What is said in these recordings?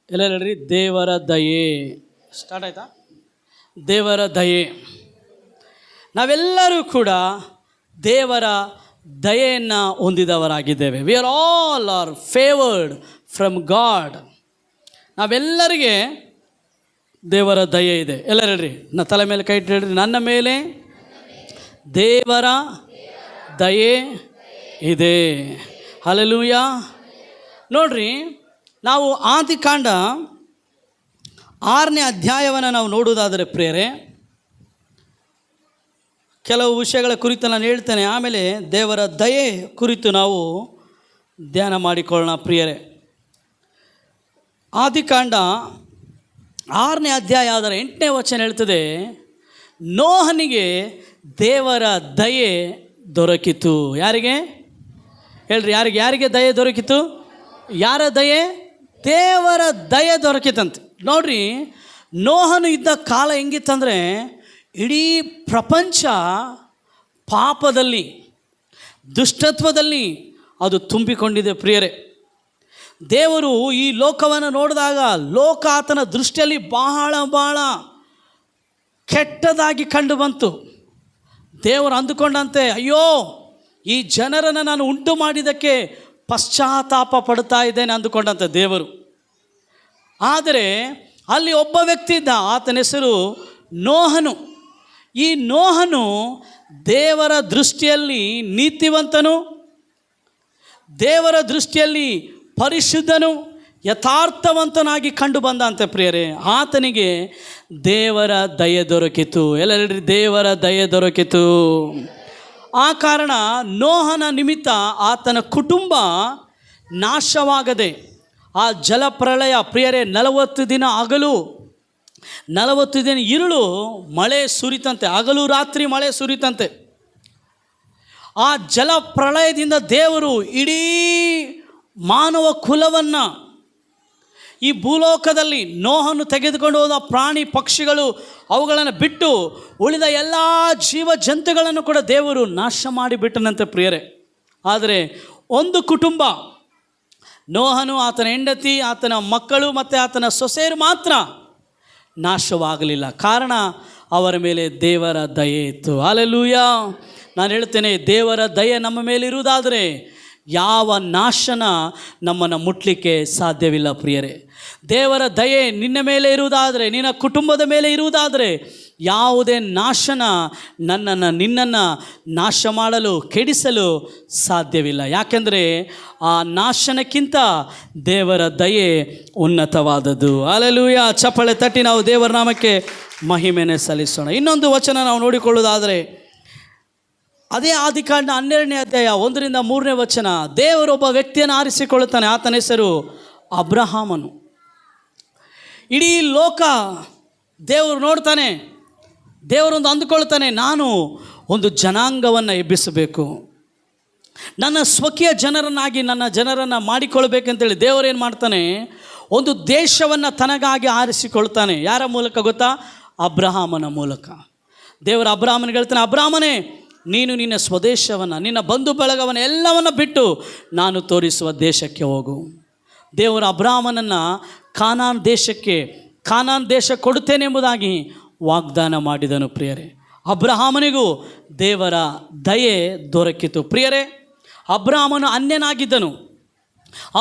ಎಲ್ಲ ಹೇಳ್ರಿ, ದೇವರ ದಯೆ. ಸ್ಟಾರ್ಟ್ ಆಯ್ತಾ? ದೇವರ ದಯೆ. ನಾವೆಲ್ಲರೂ ಕೂಡ ದೇವರ ದಯೆಯನ್ನು ಹೊಂದಿದವರಾಗಿದ್ದೇವೆ. We are all are favoured from God. ನಾವೆಲ್ಲರಿಗೆ ದೇವರ ದಯೆ ಇದೆ. ಎಲ್ಲರೂ ಹೇಳ್ರಿ, ತಲೆ ಮೇಲೆ ಕೈ ಇಟ್ಟು ಹೇಳ್ರಿ, ನನ್ನ ಮೇಲೆ ದೇವರ ದಯೆ ಇದೆ. ಹಲ್ಲೆಲೂಯಾ. ನೋಡ್ರಿ, ನಾವು ಆದಿಕಾಂಡ 6ನೇ ಅಧ್ಯಾಯವನ್ನು ನಾವು ನೋಡುವುದಾದರೆ ಪ್ರಿಯರೇ, ಕೆಲವು ವಿಷಯಗಳ ಕುರಿತು ನಾನು ಹೇಳ್ತೇನೆ. ಆಮೇಲೆ ದೇವರ ದಯೆ ಕುರಿತು ನಾವು ಧ್ಯಾನ ಮಾಡಿಕೊಳ್ಳೋಣ ಪ್ರಿಯರೇ. ಆದಿಕಾಂಡ 6ನೇ ಅಧ್ಯಾಯ ಅದರ 8ನೇ ವಚನ ಹೇಳ್ತದೆ, ನೋಹನಿಗೆ ದೇವರ ದಯೆ ದೊರಕಿತು. ಯಾರಿಗೆ ಹೇಳ್ರಿ? ಯಾರಿಗೆ ದಯೆ ದೊರಕಿತು? ಯಾರ ದಯೆ? ದೇವರ ದಯೆ ದೊರಕಿತಂತೆ. ನೋಡ್ರಿ, ನೋಹನು ಇದ್ದ ಕಾಲ ಹೆಂಗಿತ್ತಂದರೆ, ಇಡೀ ಪ್ರಪಂಚ ಪಾಪದಲ್ಲಿ, ದುಷ್ಟತ್ವದಲ್ಲಿ ಅದು ತುಂಬಿಕೊಂಡಿದೆ ಪ್ರಿಯರೇ. ದೇವರು ಈ ಲೋಕವನ್ನು ನೋಡಿದಾಗ ಲೋಕ ಆತನ ದೃಷ್ಟಿಯಲ್ಲಿ ಬಹಳ ಕೆಟ್ಟದಾಗಿ ಕಂಡು ಬಂತು. ದೇವರು ಅಂದುಕೊಂಡಂತೆ, ಅಯ್ಯೋ, ಈ ಜನರನ್ನು ನಾನು ಉಂಟು ಮಾಡಿದ್ದಕ್ಕೆ ಪಶ್ಚಾತ್ತಾಪ ಪಡ್ತಾ ಇದ್ದೇನೆ ಅಂದುಕೊಂಡಂತೆ ದೇವರು. ಆದರೆ ಅಲ್ಲಿ ಒಬ್ಬ ವ್ಯಕ್ತಿ ಇದ್ದ, ಆತನ ಹೆಸರು ನೋಹನು. ಈ ನೋಹನು ದೇವರ ದೃಷ್ಟಿಯಲ್ಲಿ ನೀತಿವಂತನು, ದೇವರ ದೃಷ್ಟಿಯಲ್ಲಿ ಪರಿಶುದ್ಧನು, ಯಥಾರ್ಥವಂತನಾಗಿ ಕಂಡು ಬಂದಂತೆ ಪ್ರಿಯರೇ. ಆತನಿಗೆ ದೇವರ ದಯೆ ದೊರಕಿತು. ಎಲ್ಲ ಹೇಳ್ರಿ, ದೇವರ ದಯೆ ದೊರಕಿತು. ಆ ಕಾರಣ ನೋಹನ ನಿಮಿತ್ತ ಆತನ ಕುಟುಂಬ ನಾಶವಾಗದೆ ಆ ಜಲಪ್ರಳಯ ಪ್ರಿಯರೇ 40 ದಿನ ಹಗಲು 40 ದಿನ ಇರುಳು ಮಳೆ ಸುರಿತಂತೆ, ಹಗಲು ರಾತ್ರಿ ಮಳೆ ಸುರಿತಂತೆ. ಆ ಜಲಪ್ರಳಯದಿಂದ ದೇವರು ಇಡೀ ಮಾನವ ಕುಲವನ್ನು, ಈ ಭೂಲೋಕದಲ್ಲಿ ನೋಹನು ತೆಗೆದುಕೊಂಡು ಹೋದ ಪ್ರಾಣಿ ಪಕ್ಷಿಗಳು ಅವುಗಳನ್ನು ಬಿಟ್ಟು ಉಳಿದ ಎಲ್ಲ ಜೀವ ಜಂತುಗಳನ್ನು ಕೂಡ ದೇವರು ನಾಶ ಮಾಡಿಬಿಟ್ಟನಂತೆ ಪ್ರಿಯರೇ. ಆದರೆ ಒಂದು ಕುಟುಂಬ, ನೋಹನು, ಆತನ ಹೆಂಡತಿ, ಆತನ ಮಕ್ಕಳು ಮತ್ತು ಆತನ ಸೊಸೆಯರು ಮಾತ್ರ ನಾಶವಾಗಲಿಲ್ಲ. ಕಾರಣ ಅವರ ಮೇಲೆ ದೇವರ ದಯೆ ಇತ್ತು. ಹಲ್ಲೆಲೂಯಾ. ನಾನು ಹೇಳ್ತೇನೆ, ದೇವರ ದಯೆ ನಮ್ಮ ಮೇಲೆ ಇರುವುದಾದರೆ ಯಾವ ನಾಶನ ನಮ್ಮನ್ನು ಮುಟ್ಟಲಿಕ್ಕೆ ಸಾಧ್ಯವಿಲ್ಲ ಪ್ರಿಯರೇ. ದೇವರ ದಯೆ ನಿನ್ನ ಮೇಲೆ ಇರುವುದಾದರೆ, ನಿನ್ನ ಕುಟುಂಬದ ಮೇಲೆ ಇರುವುದಾದರೆ, ಯಾವುದೇ ನಾಶನ ನಿನ್ನನ್ನು ನಾಶ ಮಾಡಲು, ಕೆಡಿಸಲು ಸಾಧ್ಯವಿಲ್ಲ. ಯಾಕೆಂದರೆ ಆ ನಾಶನಕ್ಕಿಂತ ದೇವರ ದಯೆ ಉನ್ನತವಾದದ್ದು. ಹಲ್ಲೆಲೂಯಾ. ಚಪ್ಪಾಳೆ ತಟ್ಟಿ ನಾವು ದೇವರ ನಾಮಕ್ಕೆ ಮಹಿಮೆಯನ್ನು ಸಲ್ಲಿಸೋಣ. ಇನ್ನೊಂದು ವಚನ ನಾವು ನೋಡಿಕೊಳ್ಳುವುದಾದರೆ, ಅದೇ ಆದಿಕಾಂಡ 12ನೇ ಅಧ್ಯಾಯ 1ರಿಂದ 3ನೇ ವಚನ. ದೇವರೊಬ್ಬ ವ್ಯಕ್ತಿಯನ್ನು ಆರಿಸಿಕೊಳ್ಳುತ್ತಾನೆ. ಆತನ ಹೆಸರು ಅಬ್ರಹಾಮನು. ಇಡೀ ಲೋಕ ದೇವರು ನೋಡ್ತಾನೆ. ದೇವರೊಂದು ಅಂದುಕೊಳ್ತಾನೆ, ನಾನು ಒಂದು ಜನಾಂಗವನ್ನು ಎಬ್ಬಿಸಬೇಕು, ನನ್ನ ಸ್ವಕೀಯ ಜನರನ್ನಾಗಿ ನನ್ನ ಜನರನ್ನು ಮಾಡಿಕೊಳ್ಬೇಕಂತೇಳಿ ದೇವರೇನು ಮಾಡ್ತಾನೆ, ಒಂದು ದೇಶವನ್ನು ತನಗಾಗಿ ಆರಿಸಿಕೊಳ್ತಾನೆ. ಯಾರ ಮೂಲಕ ಗೊತ್ತಾ? ಅಬ್ರಹಾಮನ ಮೂಲಕ. ದೇವರು ಅಬ್ರಹಾಮನಿಗೆ ಹೇಳ್ತಾನೆ, ಅಬ್ರಹಾಮನೇ, ನೀನು ನಿನ್ನ ಸ್ವದೇಶವನ್ನು, ನಿನ್ನ ಬಂಧು ಬಳಗವನ್ನು ಎಲ್ಲವನ್ನು ಬಿಟ್ಟು ನಾನು ತೋರಿಸುವ ದೇಶಕ್ಕೆ ಹೋಗು. ದೇವರು ಅಬ್ರಹಾಮನನ್ನು ಕಾನಾನ್ ದೇಶ ಕೊಡುತ್ತೇನೆ ಎಂಬುದಾಗಿ ವಾಗ್ದಾನ ಮಾಡಿದನು ಪ್ರಿಯರೇ. ಅಬ್ರಹಾಮನಿಗೂ ದೇವರ ದಯೆ ದೊರಕಿತು ಪ್ರಿಯರೇ. ಅಬ್ರಹಾಮನು ಅನ್ಯನಾಗಿದ್ದನು.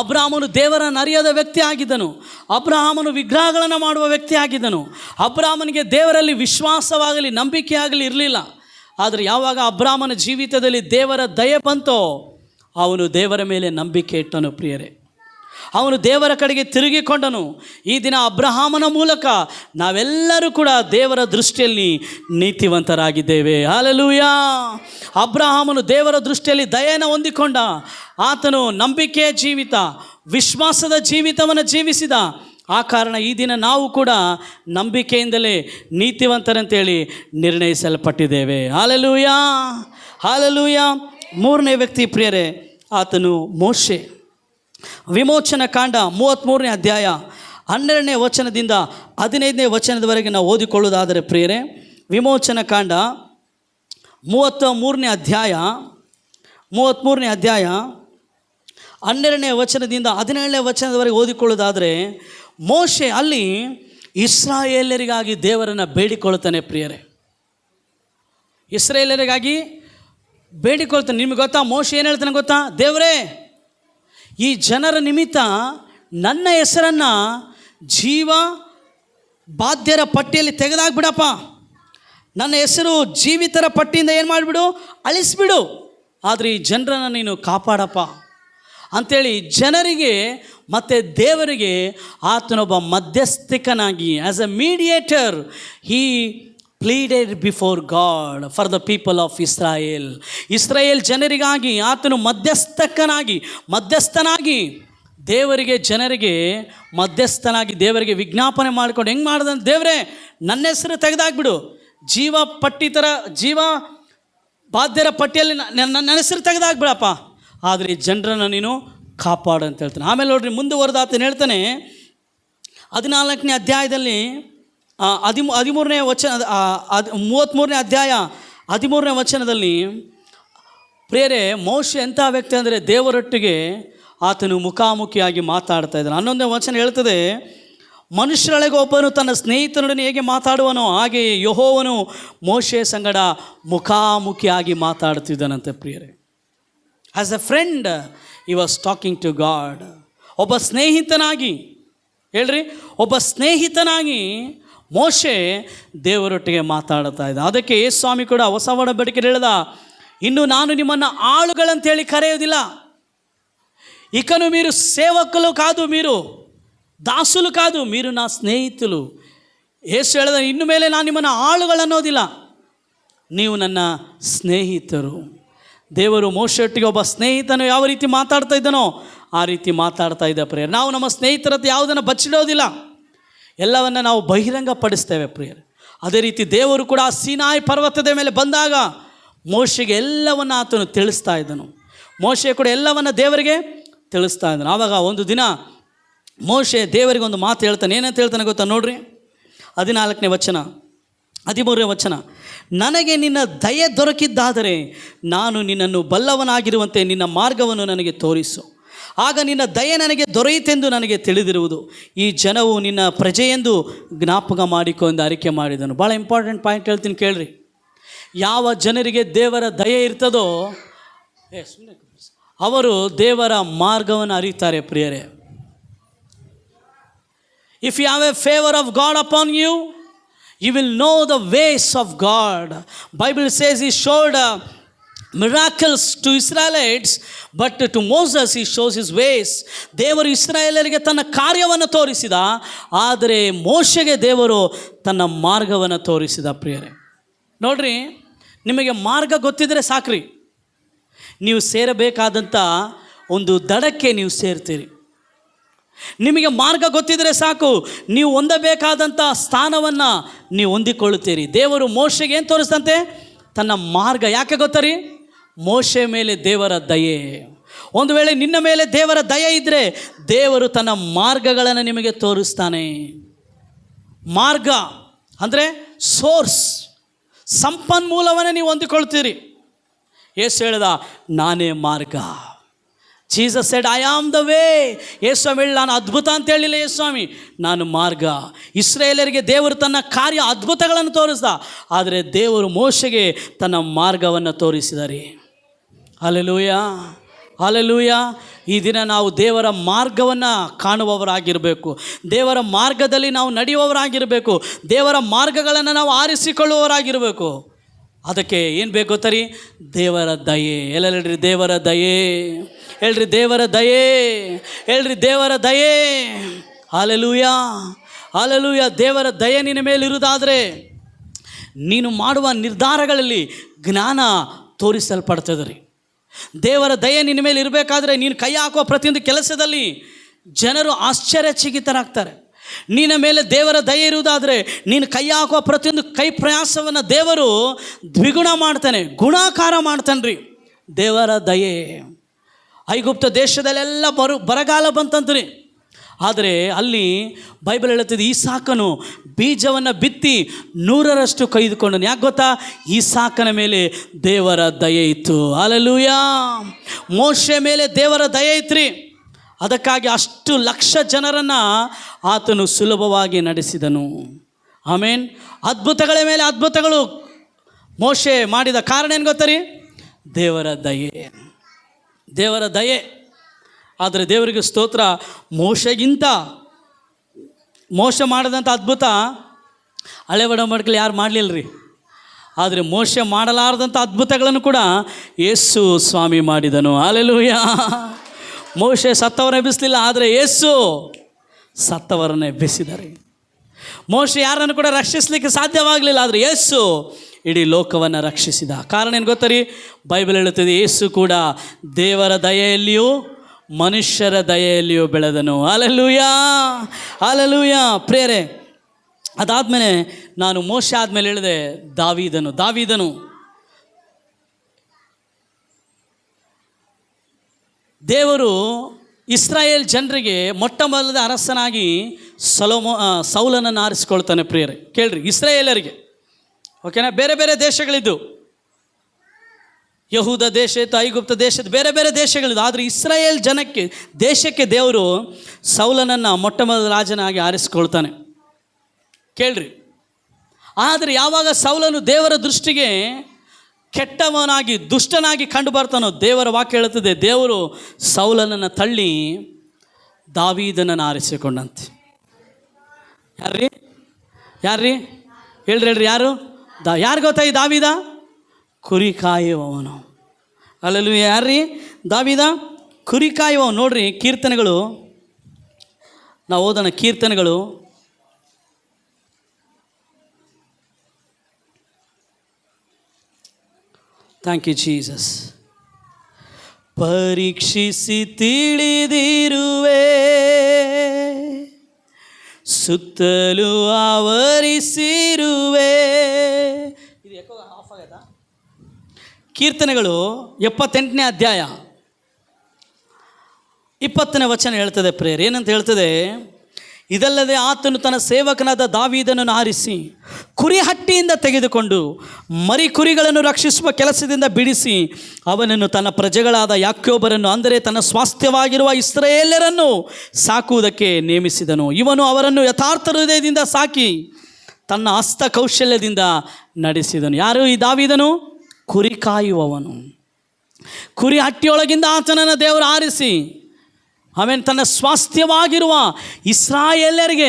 ಅಬ್ರಹಾಮನು ದೇವರನ್ನು ಅರಿಯದ ವ್ಯಕ್ತಿ ಆಗಿದ್ದನು. ಅಬ್ರಹಾಮನು ವಿಗ್ರಹಗಳನ್ನು ಮಾಡುವ ವ್ಯಕ್ತಿ ಆಗಿದ್ದನು. ಅಬ್ರಹಾಮನಿಗೆ ದೇವರಲ್ಲಿ ವಿಶ್ವಾಸವಾಗಲಿ ನಂಬಿಕೆ ಆಗಲಿ ಇರಲಿಲ್ಲ. ಆದರೆ ಯಾವಾಗ ಅಬ್ರಹಾಮನ ಜೀವಿತದಲ್ಲಿ ದೇವರ ದಯೆ ಬಂತೋ, ಅವನು ದೇವರ ಮೇಲೆ ನಂಬಿಕೆ ಇಟ್ಟನು ಪ್ರಿಯರೇ. ಅವನು ದೇವರ ಕಡೆಗೆ ತಿರುಗಿಕೊಂಡನು. ಈ ದಿನ ಅಬ್ರಹಾಮನ ಮೂಲಕ ನಾವೆಲ್ಲರೂ ಕೂಡ ದೇವರ ದೃಷ್ಟಿಯಲ್ಲಿ ನೀತಿವಂತರಾಗಿದ್ದೇವೆ. ಹಲ್ಲೆಲೂಯಾ. ಅಬ್ರಹಾಮನು ದೇವರ ದೃಷ್ಟಿಯಲ್ಲಿ ದಯೆಯನ್ನು ಹೊಂದಿಕೊಂಡ. ಆತನು ನಂಬಿಕೆಯ ಜೀವಿತ, ವಿಶ್ವಾಸದ ಜೀವಿತವನ್ನು ಜೀವಿಸಿದ. ಆ ಕಾರಣ ಈ ದಿನ ನಾವು ಕೂಡ ನಂಬಿಕೆಯಿಂದಲೇ ನೀತಿವಂತರಂತೇಳಿ ನಿರ್ಣಯಿಸಲ್ಪಟ್ಟಿದ್ದೇವೆ. Hallelujah, hallelujah. 3ನೇ ವ್ಯಕ್ತಿ ಪ್ರಿಯರೇ, ಆತನು ಮೋಶೆ. ವಿಮೋಚನ ಕಾಂಡ 33ನೇ ಅಧ್ಯಾಯ 12ನೇ ವಚನದಿಂದ 15ನೇ ವಚನದವರೆಗೆ ನಾವು ಓದಿಕೊಳ್ಳುವುದಾದರೆ ಪ್ರಿಯರೇ, ವಿಮೋಚನ ಕಾಂಡ 33ನೇ ಅಧ್ಯಾಯ 12ನೇ ವಚನದಿಂದ 17ನೇ ವಚನದವರೆಗೆ ಓದಿಕೊಳ್ಳುವುದಾದರೆ, ಮೋಶೆ ಅಲ್ಲಿ ಇಸ್ರಾಯೇಲರಿಗಾಗಿ ದೇವರನ್ನು ಬೇಡಿಕೊಳ್ತಾನೆ ಪ್ರಿಯರೇ. ಇಸ್ರಾಯೇಲರಿಗಾಗಿ ಬೇಡಿಕೊಳ್ತಾನೆ. ನಿಮಗೆ ಗೊತ್ತಾ ಮೋಶೆ ಏನು ಹೇಳ್ತಾನೆ ಗೊತ್ತಾ? ದೇವರೇ, ಈ ಜನರ ನಿಮಿತ್ತ ನನ್ನ ಹೆಸರನ್ನು ಜೀವ ಬಾಧ್ಯರ ಪಟ್ಟಿಯಲ್ಲಿ ತೆಗೆದಾಕ್ಬಿಡಪ್ಪ. ನನ್ನ ಹೆಸರು ಜೀವಿತರ ಪಟ್ಟಿಯಿಂದ ಏನು ಮಾಡಿಬಿಡು, ಅಳಿಸ್ಬಿಡು. ಆದರೆ ಈ ಜನರನ್ನು ನೀನು ಕಾಪಾಡಪ್ಪ ಅಂಥೇಳಿ ಜನರಿಗೆ ಮತ್ತು ದೇವರಿಗೆ ಆತನೊಬ್ಬ ಮಧ್ಯಸ್ಥಿಕನಾಗಿ as a mediator he pleaded before God for the people of Israel. ಇಸ್ರಾಯೇಲ್ ಜನರಿಗಾಗಿ ಆತನು ಮಧ್ಯಸ್ಥನಾಗಿ ದೇವರಿಗೆ ಜನರಿಗೆ ಮಧ್ಯಸ್ಥನಾಗಿ ದೇವರಿಗೆ ವಿಜ್ಞಾಪನೆ ಮಾಡಿಕೊಂಡು ಹೆಂಗೆ ಮಾಡ್ದಂತ, ದೇವರೇ ನನ್ನ ಹೆಸರು ತೆಗೆದಾಕ್ಬಿಡು, ಜೀವ ಬಾಧ್ಯರ ಪಟ್ಟಿಯಲ್ಲಿ ನನ್ನ ಹೆಸರು ತೆಗೆದಾಕ್ಬಿಡಪ್ಪ, ಆದರೆ ಈ ಜನರನ್ನು ನೀನು ಕಾಪಾಡು ಅಂತ ಹೇಳ್ತಾನೆ. ಆಮೇಲೆ ನೋಡ್ರಿ ಮುಂದುವರೆದು ಆತನು ಹೇಳ್ತಾನೆ 14ನೇ ಅಧ್ಯಾಯದಲ್ಲಿ 13ನೇ ವಚನ 33ನೇ ಅಧ್ಯಾಯ 13ನೇ ವಚನದಲ್ಲಿ ಪ್ರಿಯರೇ, ಮೋಶೆ ಎಂಥ ವ್ಯಕ್ತಿ ಅಂದರೆ ದೇವರೊಟ್ಟಿಗೆ ಆತನು ಮುಖಾಮುಖಿಯಾಗಿ ಮಾತಾಡ್ತಾ ಇದ್ದಾನೆ. 11ನೇ ವಚನ ಹೇಳ್ತದೆ, ಮನುಷ್ಯರೊಳಗೆ ಒಬ್ಬನು ತನ್ನ ಸ್ನೇಹಿತನೊಡನೆ ಹೇಗೆ ಮಾತಾಡುವನೋ ಹಾಗೆಯೇ ಯೆಹೋವನು ಮೋಶೆ ಸಂಗಡ ಮುಖಾಮುಖಿಯಾಗಿ ಮಾತಾಡ್ತಿದ್ದಾನಂತೆ ಪ್ರಿಯರೇ. As a friend he was talking to God. ಒಬ್ಬ ಸ್ನೇಹಿತನಾಗಿ ಮೋಶೆ ದೇವರೊಟ್ಟಿಗೆ ಮಾತಾಡ್ತಾ ಇದ್ದ. ಅದಕ್ಕೆ ಯೇಸು ಸ್ವಾಮಿ ಕೂಡ ಹೊಸ ಒಡಂಬಡಿಕೆಯಲ್ಲಿ ಹೇಳಿದ, ಇನ್ನು ನಾನು ನಿಮ್ಮನ್ನು ಆಳುಗಳಂತೇಳಿ ಕರೆಯೋದಿಲ್ಲ, ఇకను మీరు సేవకులు కాదు, మీరు దాసులు కాదు, మీరు నా స్నేహితులు. యేసు ಹೇಳಿದ, ಇನ್ನು ಮೇಲೆ ನಾನು ನಿಮ್ಮನ್ನು ಆಳುಗಳನ್ನೋದಿಲ್ಲ, ನೀವು ನನ್ನ ಸ್ನೇಹಿತರು. ದೇವರು ಮೋಶೆಯೊಟ್ಟಿಗೆ ಒಬ್ಬ ಸ್ನೇಹಿತನು ಯಾವ ರೀತಿ ಮಾತಾಡ್ತಾ ಇದ್ದಾನೋ ಆ ರೀತಿ ಮಾತಾಡ್ತಾ ಇದ್ದ ಪ್ರಿಯರೇ. ನಾವು ನಮ್ಮ ಸ್ನೇಹಿತರ ಹತ್ರ ಯಾವುದನ್ನು ಬಚ್ಚಿಡೋದಿಲ್ಲ, ಎಲ್ಲವನ್ನು ನಾವು ಬಹಿರಂಗಪಡಿಸ್ತೇವೆ ಪ್ರಿಯರೇ. ಅದೇ ರೀತಿ ದೇವರು ಕೂಡ ಆ ಸೀನಾಯಿ ಪರ್ವತದ ಮೇಲೆ ಬಂದಾಗ ಮೋಶೆಗೆ ಎಲ್ಲವನ್ನು ಆತನು ತಿಳಿಸ್ತಾ ಇದ್ದನು. ಮೋಶೆ ಕೂಡ ಎಲ್ಲವನ್ನು ದೇವರಿಗೆ ತಿಳಿಸ್ತಾ ಇದ್ದನು. ಆವಾಗ ಒಂದು ದಿನ ಮೋಶೆ ದೇವರಿಗೆ ಒಂದು ಮಾತು ಹೇಳ್ತಾನೆ. ಏನಂತ ಹೇಳ್ತಾನೆ ಗೊತ್ತಾ? ನೋಡ್ರಿ 14ನೇ ವಚನ 13ನೇ ವಚನ, ನನಗೆ ನಿನ್ನ ದಯೆ ದೊರಕಿದ್ದಾದರೆ ನಾನು ನಿನ್ನನ್ನು ಬಲ್ಲವನಾಗಿರುವಂತೆ ನಿನ್ನ ಮಾರ್ಗವನ್ನು ನನಗೆ ತೋರಿಸು, ಆಗ ನಿನ್ನ ದಯೆ ನನಗೆ ದೊರೆಯಿತೆಂದು ನನಗೆ ತಿಳಿದಿರುವುದು. ಈ ಜನವು ನಿನ್ನ ಪ್ರಜೆಯೆಂದು ಜ್ಞಾಪಕ ಮಾಡಿಕೊಂಡು ಅರಿಕೆ ಮಾಡಿದನು. ಭಾಳ ಇಂಪಾರ್ಟೆಂಟ್ ಪಾಯಿಂಟ್ ಹೇಳ್ತೀನಿ ಕೇಳ್ರಿ. ಯಾವ ಜನರಿಗೆ ದೇವರ ದಯೆ ಇರ್ತದೋ ಅವರು ದೇವರ ಮಾರ್ಗವನ್ನು ಅರಿತಾರೆ ಪ್ರಿಯರೇ. If you have a favour of God upon you, you will know the ways of God. Bible says he showed miracles to Israelites, but to Moses he shows his ways. ದೇವರು ಇಸ್ರಾಯೇಲರಿಗೆ ತನ್ನ ಕಾರ್ಯವನ್ನು ತೋರಿಸಿದ, ಆದರೆ ಮೋಶೆಗೆ ದೇವರು ತನ್ನ ಮಾರ್ಗವನ್ನು ತೋರಿಸಿದ ಪ್ರಿಯರೇ. ನೋಡ್ರಿ, ನಿಮಗೆ ಮಾರ್ಗ ಗೊತ್ತಿದ್ರೆ ಸಾಕ್ರಿ, ನೀವು ಸೇರಬೇಕಾದಂಥ ಒಂದು ದಡಕ್ಕೆ ನೀವು ಸೇರ್ತೀರಿ. ನಿಮಗೆ ಮಾರ್ಗ ಗೊತ್ತಿದ್ರೆ ಸಾಕು, ನೀವು ಹೊಂದಬೇಕಾದಂಥ ಸ್ಥಾನವನ್ನು ನೀವು ಹೊಂದಿಕೊಳ್ಳುತ್ತೀರಿ. ದೇವರು ಮೋಶೆಗೆ ಏನು ತೋರಿಸ್ತಂತೆ? ತನ್ನ ಮಾರ್ಗ. ಯಾಕೆ ಗೊತ್ತರಿ? ಮೋಶೆ ಮೇಲೆ ದೇವರ ದಯೆ. ಒಂದು ವೇಳೆ ನಿನ್ನ ಮೇಲೆ ದೇವರ ದಯೆ ಇದ್ದರೆ ದೇವರು ತನ್ನ ಮಾರ್ಗಗಳನ್ನು ನಿಮಗೆ ತೋರಿಸ್ತಾನೆ. ಮಾರ್ಗ ಅಂದರೆ ಸೋರ್ಸ್, ಸಂಪನ್ಮೂಲವನ್ನು ನೀವು ಹೊಂದಿಕೊಳ್ತೀರಿ. ಯೇಸು ಹೇಳಿದ, ನಾನೇ ಮಾರ್ಗ. Jesus said, I am the way. ಯೇಸ್ವಾಮಿ ಹೇಳಿ, ನಾನು ಅದ್ಭುತ ಅಂತ ಹೇಳಿಲ್ಲ ಯೇಸ್ವಾಮಿ, ನಾನು ಮಾರ್ಗ. ಇಸ್ರಾಯೇಲರಿಗೆ ದೇವರು ತನ್ನ ಕಾರ್ಯ ಅದ್ಭುತಗಳನ್ನು ತೋರಿಸ್ದ, ಆದರೆ ದೇವರು ಮೋಶೆಗೆ ತನ್ನ ಮಾರ್ಗವನ್ನು ತೋರಿಸಿದ್ದಾರೆ. Hallelujah, hallelujah. ಈ ದಿನ ನಾವು ದೇವರ ಮಾರ್ಗವನ್ನು ಕಾಣುವವರಾಗಿರಬೇಕು, ದೇವರ ಮಾರ್ಗದಲ್ಲಿ ನಾವು ನಡೆಯುವವರಾಗಿರಬೇಕು, ದೇವರ ಮಾರ್ಗಗಳನ್ನು ನಾವು ಆರಿಸಿಕೊಳ್ಳುವವರಾಗಿರಬೇಕು. ಅದಕ್ಕೆ ಏನು ಬೇಕು ಗೊತ್ತರಿ? ದೇವರ ದಯೆ. ಎಲ್ಲ ಹೇಳ್ರಿ, ದೇವರ ದಯೆ. ಹೇಳ್ರಿ, ದೇವರ ದಯೆ. ಹೇಳ್ರಿ, ದೇವರ ದಯೆ. Hallelujah, hallelujah. ದೇವರ ದಯೆ ನಿನ್ನ ಮೇಲೆ ಇರುವುದಾದರೆ ನೀನು ಮಾಡುವ ನಿರ್ಧಾರಗಳಲ್ಲಿ ಜ್ಞಾನ ತೋರಿಸಲ್ಪಡ್ತದೆ ರೀ. ದೇವರ ದಯೆ ನಿನ್ನ ಮೇಲೆ ಇರಬೇಕಾದ್ರೆ ನೀನು ಕೈ ಹಾಕುವ ಪ್ರತಿಯೊಂದು ಕೆಲಸದಲ್ಲಿ ಜನರು ಆಶ್ಚರ್ಯಚಕಿತರಾಗ್ತಾರೆ. ನಿನ್ನ ಮೇಲೆ ದೇವರ ದಯೆ ಇರುವುದಾದರೆ ನೀನು ಕೈ ಹಾಕುವ ಪ್ರತಿಯೊಂದು ಕೈ ಪ್ರಯಾಸವನ್ನು ದೇವರು ದ್ವಿಗುಣ ಮಾಡ್ತಾನೆ, ಗುಣಾಕಾರ ಮಾಡ್ತಾನೆ ರೀ. ದೇವರ ದಯೆ. ಐಗುಪ್ತ ದೇಶದಲ್ಲೆಲ್ಲ ಬರಗಾಲ ಬಂತಂತ್ರಿ. ಆದರೆ ಅಲ್ಲಿ ಬೈಬಲ್ ಹೇಳುತ್ತದೆ, ಈಸಾಕನು ಬೀಜವನ್ನು ಬಿತ್ತಿ 100ರಷ್ಟು ಕೊಯ್ದುಕೊಂಡನು. ಯಾಕೆ ಗೊತ್ತಾ? ಈಸಾಕನ ಮೇಲೆ ದೇವರ ದಯೆ ಇತ್ತು. ಹಲ್ಲೆಲೂಯಾ. ಮೋಶೆ ಮೇಲೆ ದೇವರ ದಯೆ ಇತ್ರಿ. ಅದಕ್ಕಾಗಿ ಅಷ್ಟು ಲಕ್ಷ ಜನರನ್ನು ಆತನು ಸುಲಭವಾಗಿ ನಡೆಸಿದನು. ಆಮೇನ್. ಅದ್ಭುತಗಳ ಮೇಲೆ ಅದ್ಭುತಗಳು ಮೋಶೆ ಮಾಡಿದ ಕಾರಣ ಏನು ಗೊತ್ತರಿ? ದೇವರ ದಯೆ, ದೇವರ ದಯೆ. ಆದರೆ ದೇವರಿಗೆ ಸ್ತೋತ್ರ, ಮೋಶೆ ಮಾಡಿದಂಥ ಅದ್ಭುತ ಹಳೆ ಒಡಂಬಡಿಕೆಯಲ್ಲಿ ಯಾರು ಮಾಡಲಿಲ್ಲ ರೀ. ಆದರೆ ಮೋಶೆ ಮಾಡಲಾರದಂಥ ಅದ್ಭುತಗಳನ್ನು ಕೂಡ ಯೇಸು ಸ್ವಾಮಿ ಮಾಡಿದನು. ಹಲ್ಲೆಲೂಯಾ. ಮೋಶೆ ಸತ್ತವರನ್ನ ಎಬ್ಬಿಸಲಿಲ್ಲ, ಆದರೆ ಯೇಸು ಸತ್ತವರನ್ನ ಎಬ್ಬಿಸಿದ್ದಾರೆ. ಮೋಶೆ ಯಾರನ್ನು ಕೂಡ ರಕ್ಷಿಸಲಿಕ್ಕೆ ಸಾಧ್ಯವಾಗಲಿಲ್ಲ, ಆದರೆ ಯೇಸು ಇಡೀ ಲೋಕವನ್ನು ರಕ್ಷಿಸಿದ. ಕಾರಣ ಏನು ಗೊತ್ತರಿ? ಬೈಬಲ್ ಹೇಳುತ್ತದೆ, ಯೇಸು ಕೂಡ ದೇವರ ದಯೆಯಲ್ಲಿಯೂ ಮನುಷ್ಯರ ದಯೆಯಲ್ಲಿಯೂ ಬೆಳೆದನು. Hallelujah, hallelujah. ಪ್ರಿಯರೇ, ಅದಾದಮೇಲೆ ನಾನು ಮೋಶೆ ಆದಮೇಲೆ ಹೇಳಿದೆ ದಾವೀದನು ದೇವರು ಇಸ್ರಾಯೇಲ್ ಜನರಿಗೆ ಮೊಟ್ಟ ಮೊದಲದ ಅರಸನಾಗಿ ಸೌಲನನ್ನು ಆರಿಸ್ಕೊಳ್ತಾನೆ. ಪ್ರಿಯರೇ ಕೇಳ್ರಿ, ಇಸ್ರಾಯೇಲರಿಗೆ, ಓಕೆನಾ? ಬೇರೆ ಬೇರೆ ದೇಶಗಳಿದ್ದು, ಯಹೂದ ದೇಶ ಇತ್ತು, ಐಗುಪ್ತ ದೇಶದ ಬೇರೆ ಬೇರೆ ದೇಶಗಳಿದ್ದು. ಆದರೆ ಇಸ್ರಾಯೇಲ್ ದೇಶಕ್ಕೆ ದೇವರು ಸೌಲನನ್ನು ಮೊಟ್ಟ ಮೊದಲ ರಾಜನಾಗಿ ಆರಿಸ್ಕೊಳ್ತಾನೆ. ಕೇಳ್ರಿ, ಆದರೆ ಯಾವಾಗ ಸೌಲನು ದೇವರ ದೃಷ್ಟಿಗೆ ಕೆಟ್ಟವನಾಗಿ ದುಷ್ಟನಾಗಿ ಕಂಡು ಬರ್ತಾನೋ, ದೇವರ ವಾಕ್ಯ ಹೇಳುತ್ತದೆ, ದೇವರು ಸೌಲನನ್ನು ತಳ್ಳಿ ದಾವೀದನನ್ನು ಆರಿಸಿಕೊಂಡಂತೆ. ಯಾರ್ರೀ ಹೇಳ್ರಿ ಯಾರು? ಯಾರು ಗೊತ್ತಾ? ಈ ದಾವೀದ ಕುರಿ ಕಾಯುವವನು. ಅಲ್ಲೂ ಯಾರ್ರೀ? ದಾವೀದ ಕುರಿ ಕಾಯುವವನು. ನೋಡ್ರಿ, ಕೀರ್ತನೆಗಳು ನಾವು ಓದೋಣ. ಕೀರ್ತನೆಗಳು ಥ್ಯಾಂಕ್ ಯು ಜೀಸಸ್. ಪರೀಕ್ಷಿಸಿ ತಿಳಿದಿರುವೆ, ಸುತ್ತಲೂ ಆವರಿಸಿರುವೆ. ಇದು ಯಾಕೋ ಆಫ್ ಆಗತ್ತಾ? ಕೀರ್ತನೆಗಳು 78ನೇ ಅಧ್ಯಾಯ 20ನೇ ವಚನ ಹೇಳ್ತದೆ. ಪ್ರೇಯರ್ ಏನಂತ ಹೇಳ್ತದೆ? ಇದಲ್ಲದೆ ಆತನು ತನ್ನ ಸೇವಕನಾದ ದಾವೀದನನ್ನು ಆರಿಸಿ ಕುರಿ ಹಟ್ಟಿಯಿಂದ ತೆಗೆದುಕೊಂಡು ಮರಿ ಕುರಿಗಳನ್ನು ರಕ್ಷಿಸುವ ಕೆಲಸದಿಂದ ಬಿಡಿಸಿ ಅವನನ್ನು ತನ್ನ ಪ್ರಜೆಗಳಾದ ಯಾಕೋಬರನ್ನು, ಅಂದರೆ ತನ್ನ ಸ್ವಾಸ್ಥ್ಯವಾಗಿರುವ ಇಸ್ರಾಯೇಲ್ಯರನ್ನು ಸಾಕುವುದಕ್ಕೆ ನೇಮಿಸಿದನು. ಇವನು ಅವರನ್ನು ಯಥಾರ್ಥ ಹೃದಯದಿಂದ ಸಾಕಿ ತನ್ನ ಹಸ್ತ ಕೌಶಲ್ಯದಿಂದ ನಡೆಸಿದನು. ಯಾರು ಈ ದಾವೀದನು? ಕುರಿ ಕಾಯುವವನು. ಕುರಿ ಹಟ್ಟಿಯೊಳಗಿಂದ ಆತನನ್ನು ದೇವರು ಆರಿಸಿ ಆಮೇಲೆ ತನ್ನ ಸ್ವಾಸ್ಥ್ಯವಾಗಿರುವ ಇಸ್ರಾಯೇಲ್ಯರಿಗೆ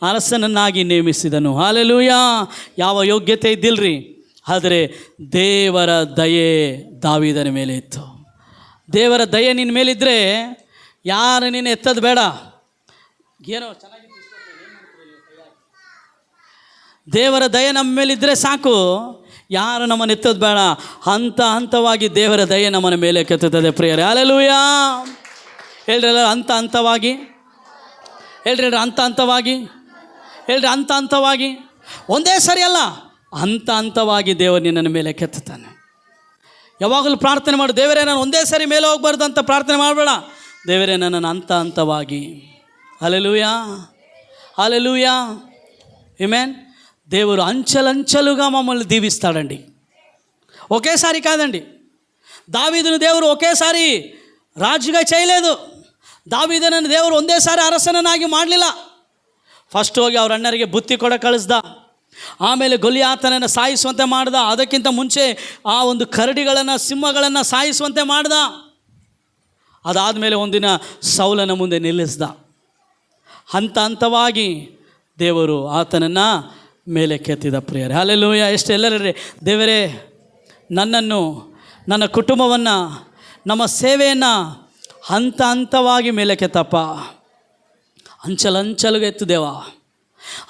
ಅರಸನನ್ನಾಗಿ ನೇಮಿಸಿದನು. ಹಲ್ಲೆಲೂಯಾ. ಯಾವ ಯೋಗ್ಯತೆ ಇದ್ದಿಲ್ಲರಿ, ಆದರೆ ದೇವರ ದಯೆ ದಾವೀದನ ಮೇಲೆ ಇತ್ತು. ದೇವರ ದಯೆ ನಿನ್ನ ಮೇಲಿದ್ದರೆ ಯಾರು ನೀನು ಎತ್ತದು ಬೇಡ. ಏನೋ ಚೆನ್ನಾಗಿತ್ತು. ದೇವರ ದಯೆ ನಮ್ಮ ಮೇಲಿದ್ದರೆ ಸಾಕು, ಯಾರು ನಮ್ಮನ್ನು ಎತ್ತೋದು ಬೇಡ. ಹಂತವಾಗಿ ದೇವರ ದಯೆ ನಮ್ಮನ ಮೇಲೆ ಕೆತ್ತುತ್ತದೆ. ಪ್ರಿಯರೇ, ಹಲ್ಲೆಲೂಯಾ. ಹೇಳ್ರಲ್ಲ, ಹಂತವಾಗಿ ಹೇಳ್ರಿ, ಹಂತವಾಗಿ ಹೇಳ್ರಿ, ಹಂತವಾಗಿ. ಒಂದೇ ಸರಿ ಅಲ್ಲ, ಹಂತವಾಗಿ ದೇವರು ನಿನ್ನ ಮೇಲೆ ಕೆತ್ತುತ್ತಾನೆ. ಯಾವಾಗಲೂ ಪ್ರಾರ್ಥನೆ ಮಾಡು, ದೇವರೇ ನಾನು ಒಂದೇ ಸರಿ ಮೇಲೆ ಹೋಗ್ಬಾರ್ದು ಅಂತ ಪ್ರಾರ್ಥನೆ ಮಾಡಬೇಡ. ದೇವರೇ ನನ್ನನ್ನು ಹಂತವಾಗಿ. Hallelujah, hallelujah, amen. దేవుడు అంచెలంచెలుగా మమ్మల్ని దీవిస్తాడండి. ఒకేసారి కాదండి. దావీదును దేవుడు ఒకేసారి రాజుగా చేయలేదు. దావీదనನ್ನು ದೇವರು ಒಂದೇ ಸಾರಿ ಅರಸನನ್ನಾಗಿ ಮಾಡಲಿಲ್ಲ. ಫಸ್ಟ್ ಹೋಗಿ ಅವ್ರ ಅಣ್ಣರಿಗೆ ಬುತ್ತಿ ಕೊಡ ಕಳಿಸ್ದ, ಆಮೇಲೆ ಗೊಲಿಯಾತನನ್ನು ಸಾಯಿಸುವಂತೆ ಮಾಡ್ದ. ಅದಕ್ಕಿಂತ ಮುಂಚೆ ಆ ಒಂದು ಕರಡಿಗಳನ್ನು, ಸಿಂಹಗಳನ್ನು ಸಾಯಿಸುವಂತೆ ಮಾಡ್ದ. ಅದಾದಮೇಲೆ ಒಂದಿನ ಸೌಲನ ಮುಂದೆ ನಿಲ್ಲಿಸ್ದ. ಹಂತವಾಗಿ ದೇವರು ಆತನನ್ನು ಮೇಲೆ ಕೆತ್ತಿದ. ಪ್ರಿಯರೇ, ಹಲ್ಲೆಲೂಯಾ. ಎಷ್ಟು ಎಲ್ಲರೇ, ದೇವರೇ ನನ್ನನ್ನು, ನನ್ನ ಕುಟುಂಬವನ್ನು, ನಮ್ಮ ಸೇವೆಯನ್ನು ಹಂತವಾಗಿ ಮೇಲೆ ಕೆತ್ತಪ್ಪ. ಅಂಚಲಂಚಲುగా ಎತ್ತು ದೇವಾ,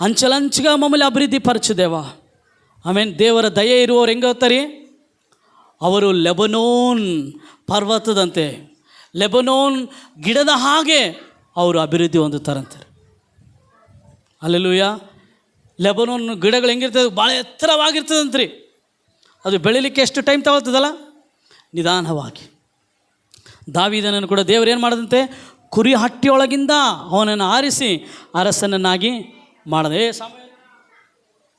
ಅಂಚಲಂಚುగా ಮಮ್ಮల్ని ಅಭಿವೃದ್ಧಿ ಪರಚು ದೇವಾ. ಆಮೇಲೆ ದೇವರ ದಯೆ ಇರುವವರು ಹೆಂಗೆ ಹೋಗ್ತಾರೆ? ಅವರು ಲೆಬನೋನ್ ಪರ್ವತದಂತೆ, ಲೆಬನೋನ್ ಗಿಡದ ಹಾಗೆ ಅವರು ಅಭಿವೃದ್ಧಿ ಹೊಂದುತ್ತಾರಂತಾರೆ. ಹಲ್ಲೆಲೂಯಾ. ಲೆಬನೋನ್ ಗಿಡಗಳು ಹೆಂಗಿರ್ತದೆ? ಭಾಳ ಎತ್ತರವಾಗಿರ್ತದಂತ್ರಿ. ಅದು ಬೆಳೀಲಿಕ್ಕೆ ಎಷ್ಟು ಟೈಮ್ ತಗೊಳ್ತದಲ್ಲ, ನಿಧಾನವಾಗಿ. ದಾವೀದನನ್ನು ಕೂಡ ದೇವರು ಏನು ಮಾಡದಂತೆ? ಕುರಿ ಹಟ್ಟಿಯೊಳಗಿಂದ ಅವನನ್ನು ಆರಿಸಿ ಅರಸನನ್ನಾಗಿ ಮಾಡದೆ.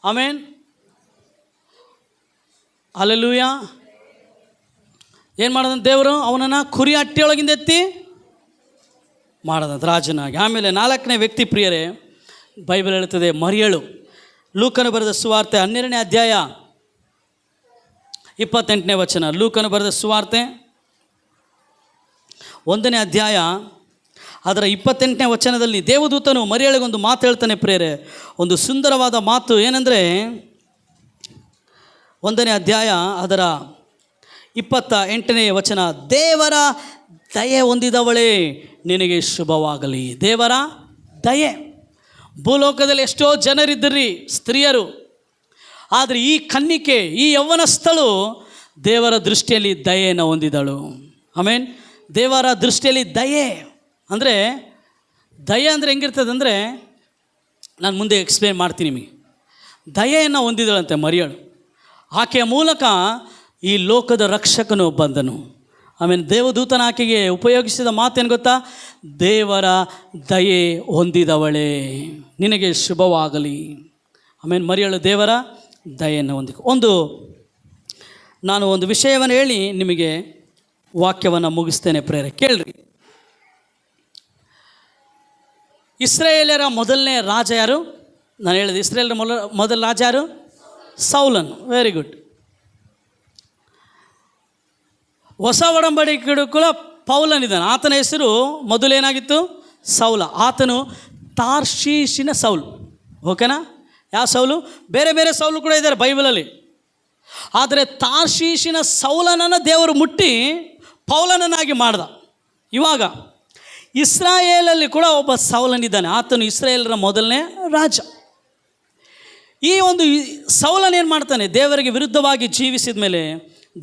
ಆಮೇನ್, ಹಲ್ಲೆಲೂಯಾ. ಏನು ಮಾಡದಂತೆ ದೇವರು? ಅವನನ್ನು ಕುರಿ ಹಟ್ಟಿಯೊಳಗಿಂದ ಎತ್ತಿ ಮಾಡದಂತ ರಾಜನಾಗಿ. ಆಮೇಲೆ 4ನೇ ವ್ಯಕ್ತಿ ಪ್ರಿಯರೇ, ಬೈಬಲ್ ಹೇಳ್ತದೆ ಮರಿಯಳು. ಲೂಕನು ಬರೆದ ಸುವಾರ್ತೆ 12ನೇ ಅಧ್ಯಾಯ 28ನೇ ವಚನ. ಲೂಕನು ಬರೆದ ಸುವಾರ್ತೆ 1ನೇ ಅಧ್ಯಾಯ ಅದರ 28ನೇ ವಚನದಲ್ಲಿ ದೇವದೂತನು ಮರಿಯಳಿಗೊಂದು ಮಾತು ಹೇಳ್ತಾನೆ ಪ್ರಿಯರೇ. ಒಂದು ಸುಂದರವಾದ ಮಾತು ಏನೆಂದರೆ, 1ನೇ ಅಧ್ಯಾಯ ಅದರ 28ನೇ ವಚನ, ದೇವರ ದಯೆ ಹೊಂದಿದವಳೇ ನಿನಗೆ ಶುಭವಾಗಲಿ. ದೇವರ ದಯೆ. ಭೂಲೋಕದಲ್ಲಿ ಎಷ್ಟೋ ಜನರಿದ್ದರಿ ಸ್ತ್ರೀಯರು, ಆದರೆ ಈ ಕನ್ನಿಕೆ, ಈ ಯೌವನಸ್ಥಳು ದೇವರ ದೃಷ್ಟಿಯಲ್ಲಿ ದಯೆಯನ್ನು ಹೊಂದಿದಳು. ಆಮೇನ್. ದೇವರ ದೃಷ್ಟಿಯಲ್ಲಿ ದಯೆ ಅಂದರೆ, ದಯೆ ಅಂದರೆ ಹೆಂಗಿರ್ತದೆ ಅಂದರೆ, ನಾನು ಮುಂದೆ ಎಕ್ಸ್ಪ್ಲೇನ್ ಮಾಡ್ತೀನಿ ನಿಮಗೆ. ದಯೆಯನ್ನು ಹೊಂದಿದಳಂತೆ ಮರಿಯಳು. ಆಕೆಯ ಮೂಲಕ ಈ ಲೋಕದ ರಕ್ಷಕನು ಬಂದನು. ಆಮೇಲೆ ದೇವದೂತನ ಆಕೆಗೆ ಉಪಯೋಗಿಸಿದ ಮಾತೇನು ಗೊತ್ತಾ? ದೇವರ ದಯೆ ಹೊಂದಿದವಳೇ ನಿನಗೆ ಶುಭವಾಗಲಿ. ಆಮೇಲೆ ಮರಿಯಳು ದೇವರ ದಯೆಯನ್ನು ನಾನು ಒಂದು ವಿಷಯವನ್ನು ಹೇಳಿ ನಿಮಗೆ ವಾಕ್ಯವನ್ನು ಮುಗಿಸ್ತೇನೆ ಪ್ರೇರೆ. ಕೇಳ್ರಿ. ಇಸ್ರಾಯೇಲರ ಮೊದಲನೇ ರಾಜ ಯಾರು? ನಾನು ಹೇಳಿದೆ ಇಸ್ರಾಯೇಲರ ಮೊದಲ ರಾಜ ಯಾರು? ಸೌಲನ್. Very good. ಹೊಸ ಒಡಂಬಡಿಕೆ ಕೂಡ ಪೌಲನಿದ್ದಾನೆ. ಆತನ ಹೆಸರು ಮೊದಲೇನಾಗಿತ್ತು? ಸೌಲ. ಆತನು ತಾರ್ಷೀಷಿನ ಸೌಲ್. ಓಕೆನಾ? ಯಾವ ಸೌಲು? ಬೇರೆ ಬೇರೆ ಸೌಲು ಕೂಡ ಇದ್ದಾರೆ ಬೈಬಲಲ್ಲಿ. ಆದರೆ ತಾರ್ಷೀಷಿನ ಸೌಲನನ್ನು ದೇವರು ಮುಟ್ಟಿ ಪೌಲನನ್ನಾಗಿ ಮಾಡ್ದ. ಇವಾಗ ಇಸ್ರಾಯೇಲಲ್ಲಿ ಕೂಡ ಒಬ್ಬ ಸೌಲನಿದ್ದಾನೆ. ಆತನು ಇಸ್ರಾಯೇಲರ ಮೊದಲನೇ ರಾಜ. ಈ ಒಂದು ಸೌಲನ್ ಏನು ಮಾಡ್ತಾನೆ? ದೇವರಿಗೆ ವಿರುದ್ಧವಾಗಿ ಜೀವಿಸಿದ ಮೇಲೆ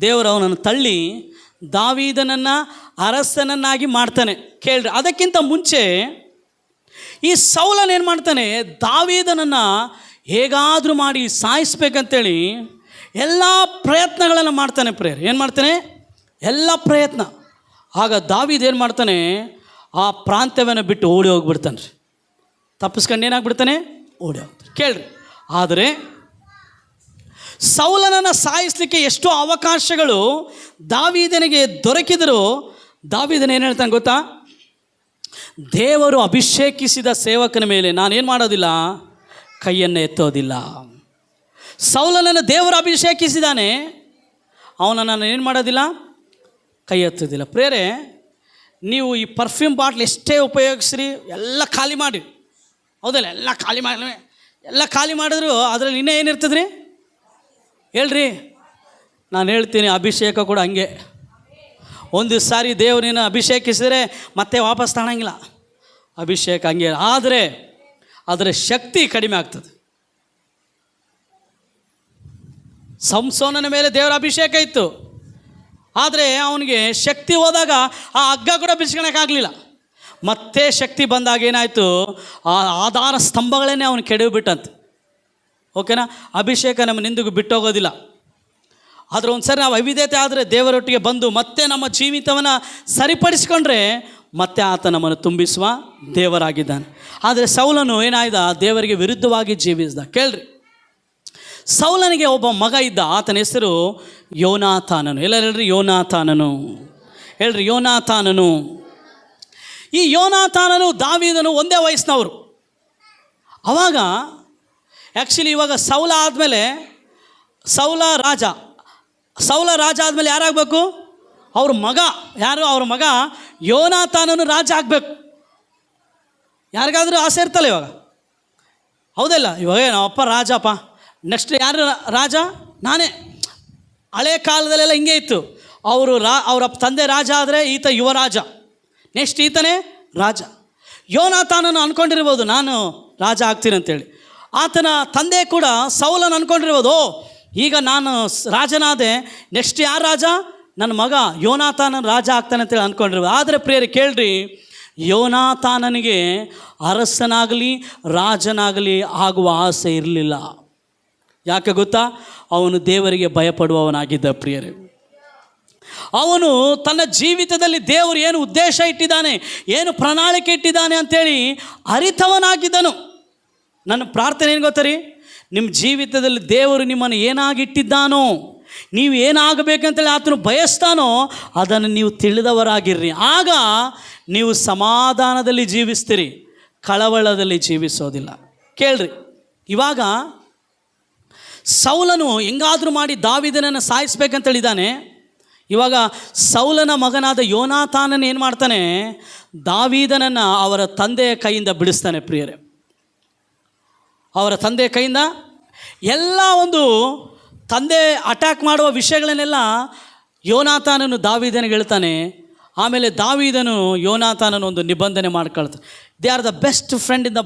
ದೇವರು ಅವನನ್ನು ತಳ್ಳಿ ದಾವೀದನನ್ನು ಅರಸನನ್ನಾಗಿ ಮಾಡ್ತಾನೆ. ಕೇಳ್ರಿ, ಅದಕ್ಕಿಂತ ಮುಂಚೆ ಈ ಸೌಲನ್ ಏನು ಮಾಡ್ತಾನೆ? ದಾವೀದನನ್ನು ಹೇಗಾದರೂ ಮಾಡಿ ಸಾಯಿಸ್ಬೇಕಂತೇಳಿ ಎಲ್ಲ ಪ್ರಯತ್ನಗಳನ್ನು ಮಾಡ್ತಾನೆ ಪ್ರೇಯರ್. ಏನು ಮಾಡ್ತಾನೆ? ಎಲ್ಲ ಪ್ರಯತ್ನ. ಆಗ ದಾವೀದ್ ಏನು ಮಾಡ್ತಾನೆ? ಆ ಪ್ರಾಂತ್ಯವನ್ನು ಬಿಟ್ಟು ಓಡಿ ಹೋಗಿಬಿಡ್ತಾನೆ ರೀ. ತಪ್ಪಿಸ್ಕೊಂಡು ಏನಾಗ್ಬಿಡ್ತಾನೆ? ಓಡಿ ಹೋಗ್ತಾನೆ. ಕೇಳ್ರಿ, ಆದರೆ ಸೌಲನನ್ನು ಸಾಯಿಸಲಿಕ್ಕೆ ಎಷ್ಟೋ ಅವಕಾಶಗಳು ದಾವೀದನಿಗೆ ದೊರಕಿದರೂ ದಾವೀದನ ಏನು ಹೇಳ್ತಾನೆ ಗೊತ್ತಾ? ದೇವರು ಅಭಿಷೇಕಿಸಿದ ಸೇವಕನ ಮೇಲೆ ನಾನೇನು ಮಾಡೋದಿಲ್ಲ? ಕೈಯನ್ನು ಎತ್ತೋದಿಲ್ಲ. ಸೌಲನನ್ನು ದೇವರು ಅಭಿಷೇಕಿಸಿದ್ದಾನೆ, ಅವನನ್ನು ನಾನು ಏನು ಮಾಡೋದಿಲ್ಲ? ಕೈ ಎತ್ತೋದಿಲ್ಲ. ಪ್ರೇರೆ, ನೀವು ಈ ಪರ್ಫ್ಯೂಮ್ ಬಾಟ್ಲ್ ಎಷ್ಟೇ ಉಪಯೋಗಿಸ್ರಿ, ಎಲ್ಲ ಖಾಲಿ ಮಾಡಿ, ಹೌದಲ್ಲ? ಎಲ್ಲ ಖಾಲಿ ಮಾಡಿದ್ರು ಅದರಲ್ಲಿ ಇನ್ನೂ ಏನಿರ್ತದೆ ರೀ? ಹೇಳ್ರಿ. ನಾನು ಹೇಳ್ತೀನಿ, ಅಭಿಷೇಕ ಕೂಡ ಹಂಗೆ. ಒಂದು ಸಾರಿ ದೇವರನ್ನ ಅಭಿಷೇಕಿಸಿದರೆ ಮತ್ತೆ ವಾಪಸ್ ತಗೊಳಂಗಿಲ್ಲ. ಅಭಿಷೇಕ ಹಂಗೆ, ಆದರೆ ಅದರ ಶಕ್ತಿ ಕಡಿಮೆ ಆಗ್ತದೆ. ಸಂಸೋನನ ಮೇಲೆ ದೇವರ ಅಭಿಷೇಕ ಇತ್ತು, ಆದರೆ ಅವನಿಗೆ ಶಕ್ತಿ ಹೋದಾಗ ಆ ಹಗ್ಗ ಕೂಡ ಬಿಚ್ಕೊಳಕ್ಕಾಗಲಿಲ್ಲ. ಮತ್ತೆ ಶಕ್ತಿ ಬಂದಾಗ ಏನಾಯಿತು? ಆ ಆಧಾರ ಸ್ತಂಭಗಳನ್ನೇ ಅವನು ಕೆಡವಿಬಿಟ್ಟಂತೆ. ಓಕೆನಾ? ಅಭಿಷೇಕ ನಮ್ಮ ನಿಂದಿಗೂ ಬಿಟ್ಟೋಗೋದಿಲ್ಲ. ಆದರೆ ಒಂದು ಸರಿ ನಾವು ಅವಿಧೇಯತೆ ಆದರೆ ದೇವರೊಟ್ಟಿಗೆ ಬಂದು ಮತ್ತೆ ನಮ್ಮ ಜೀವಿತವನ್ನು ಸರಿಪಡಿಸ್ಕೊಂಡ್ರೆ ಮತ್ತೆ ಆತ ನಮ್ಮನ್ನು ತುಂಬಿಸುವ ದೇವರಾಗಿದ್ದಾನೆ. ಆದರೆ ಸೌಲನು ಏನಾಯ್ದ? ದೇವರಿಗೆ ವಿರುದ್ಧವಾಗಿ ಜೀವಿಸಿದ. ಕೇಳ್ರಿ, ಸೌಲನಿಗೆ ಒಬ್ಬ ಮಗ ಇದ್ದ. ಆತನ ಹೆಸರು ಯೋನಾತಾನನು. ಎಲ್ಲರೂ ಹೇಳ್ರಿ, ಯೋನಾತಾನನು. ಹೇಳ್ರಿ, ಯೋನಾತಾನನು. ಈ ಯೋನಾತಾನನು ದಾವೀದನು ಒಂದೇ ವಯಸ್ಸಿನವರು. ಆವಾಗ ಆ್ಯಕ್ಚುಲಿ ಇವಾಗ ಸೌಲ ಆದಮೇಲೆ ಸೌಲ ರಾಜ ಆದಮೇಲೆ ಯಾರಾಗಬೇಕು? ಅವ್ರ ಮಗ. ಯಾರು? ಅವ್ರ ಮಗ ಯೋನಾತಾನನು ರಾಜ ಆಗಬೇಕು. ಯಾರಿಗಾದರೂ ಆಸೆ ಇರ್ತಲ್ಲ ಇವಾಗ, ಹೌದಲ್ಲ? ಇವಾಗ ನಮ್ಮಪ್ಪ ರಾಜಪ್ಪ, ನೆಕ್ಸ್ಟ್ ಯಾರು ರಾಜ? ನಾನೇ. ಹಳೆ ಕಾಲದಲ್ಲೆಲ್ಲ ಹಿಂಗೆ ಇತ್ತು. ಅವರ ತಂದೆ ರಾಜ ಆದರೆ ಈತ ಯುವರಾಜ, ನೆಕ್ಸ್ಟ್ ಈತನೇ ರಾಜ. ಯೋನಾತಾನನು ಅಂದ್ಕೊಂಡಿರ್ಬೋದು ನಾನು ರಾಜ ಆಗ್ತೀನಿ ಅಂತೇಳಿ. ಆತನ ತಂದೆ ಕೂಡ ಸೌಲನ್ ಅಂದ್ಕೊಂಡಿರ್ಬೋದು, ಈಗ ನಾನು ರಾಜನಾದೆ, ನೆಕ್ಸ್ಟ್ ಯಾರು ರಾಜ? ನನ್ನ ಮಗ ಯೋನಾತಾನನ ರಾಜ ಆಗ್ತಾನೆ ಅಂತೇಳಿ ಅಂದ್ಕೊಂಡಿರ್ಬೋದು. ಆದರೆ ಪ್ರಿಯರೇ ಕೇಳ್ರಿ, ಯೋನಾತಾನನಿಗೆ ಅರಸನಾಗಲಿ ರಾಜನಾಗಲಿ ಆಗುವ ಆಸೆ ಇರಲಿಲ್ಲ. ಯಾಕೆ ಗೊತ್ತಾ? ಅವನು ದೇವರಿಗೆ ಭಯಪಡುವವನಾಗಿದ್ದ ಪ್ರಿಯರೇ. ಅವನು ತನ್ನ ಜೀವಿತದಲ್ಲಿ ದೇವರು ಏನು ಉದ್ದೇಶ ಇಟ್ಟಿದ್ದಾನೆ, ಏನು ಪ್ರಣಾಳಿಕೆ ಇಟ್ಟಿದ್ದಾನೆ ಅಂಥೇಳಿ ಅರಿತವನಾಗಿದ್ದನು. ನನ್ನ ಪ್ರಾರ್ಥನೆ ಏನು ಗೊತ್ತಾ ರೀ? ನಿಮ್ಮ ಜೀವಿತದಲ್ಲಿ ದೇವರು ನಿಮ್ಮನ್ನು ಏನಾಗಿಟ್ಟಿದ್ದಾನೋ, ನೀವು ಏನಾಗಬೇಕಂತೇಳಿ ಆತನು ಬಯಸ್ತಾನೋ ಅದನ್ನು ನೀವು ತಿಳಿದವರಾಗಿರ್ರಿ. ಆಗ ನೀವು ಸಮಾಧಾನದಲ್ಲಿ ಜೀವಿಸ್ತೀರಿ, ಕಳವಳದಲ್ಲಿ ಜೀವಿಸೋದಿಲ್ಲ. ಕೇಳ್ರಿ, ಇವಾಗ ಸೌಲನು ಹೆಂಗಾದರೂ ಮಾಡಿ ದಾವೀದನನ್ನು ಸಾಯಿಸ್ಬೇಕಂತೇಳಿದ್ದಾನೆ. ಇವಾಗ ಸೌಲನ ಮಗನಾದ ಯೋನಾತಾನನ ಏನು ಮಾಡ್ತಾನೆ, ದಾವೀದನನ್ನು ಅವರ ತಂದೆಯ ಕೈಯಿಂದ ಬಿಡಿಸ್ತಾನೆ. ಪ್ರಿಯರೇ, ಅವರ ತಂದೆಯ ಕೈಯಿಂದ ಎಲ್ಲ ಒಂದು ತಂದೆ ಅಟ್ಯಾಕ್ ಮಾಡುವ ವಿಷಯಗಳನ್ನೆಲ್ಲ ಯೋನಾತಾನನು ದಾವೀದನಿಗೆ ಹೇಳ್ತಾನೆ. ಆಮೇಲೆ ದಾವೀದನು ಯೋನಾತಾನನ ಒಂದು ನಿಬಂಧನೆ ಮಾಡ್ಕೊಳ್ತಾನೆ. They are the best friend in the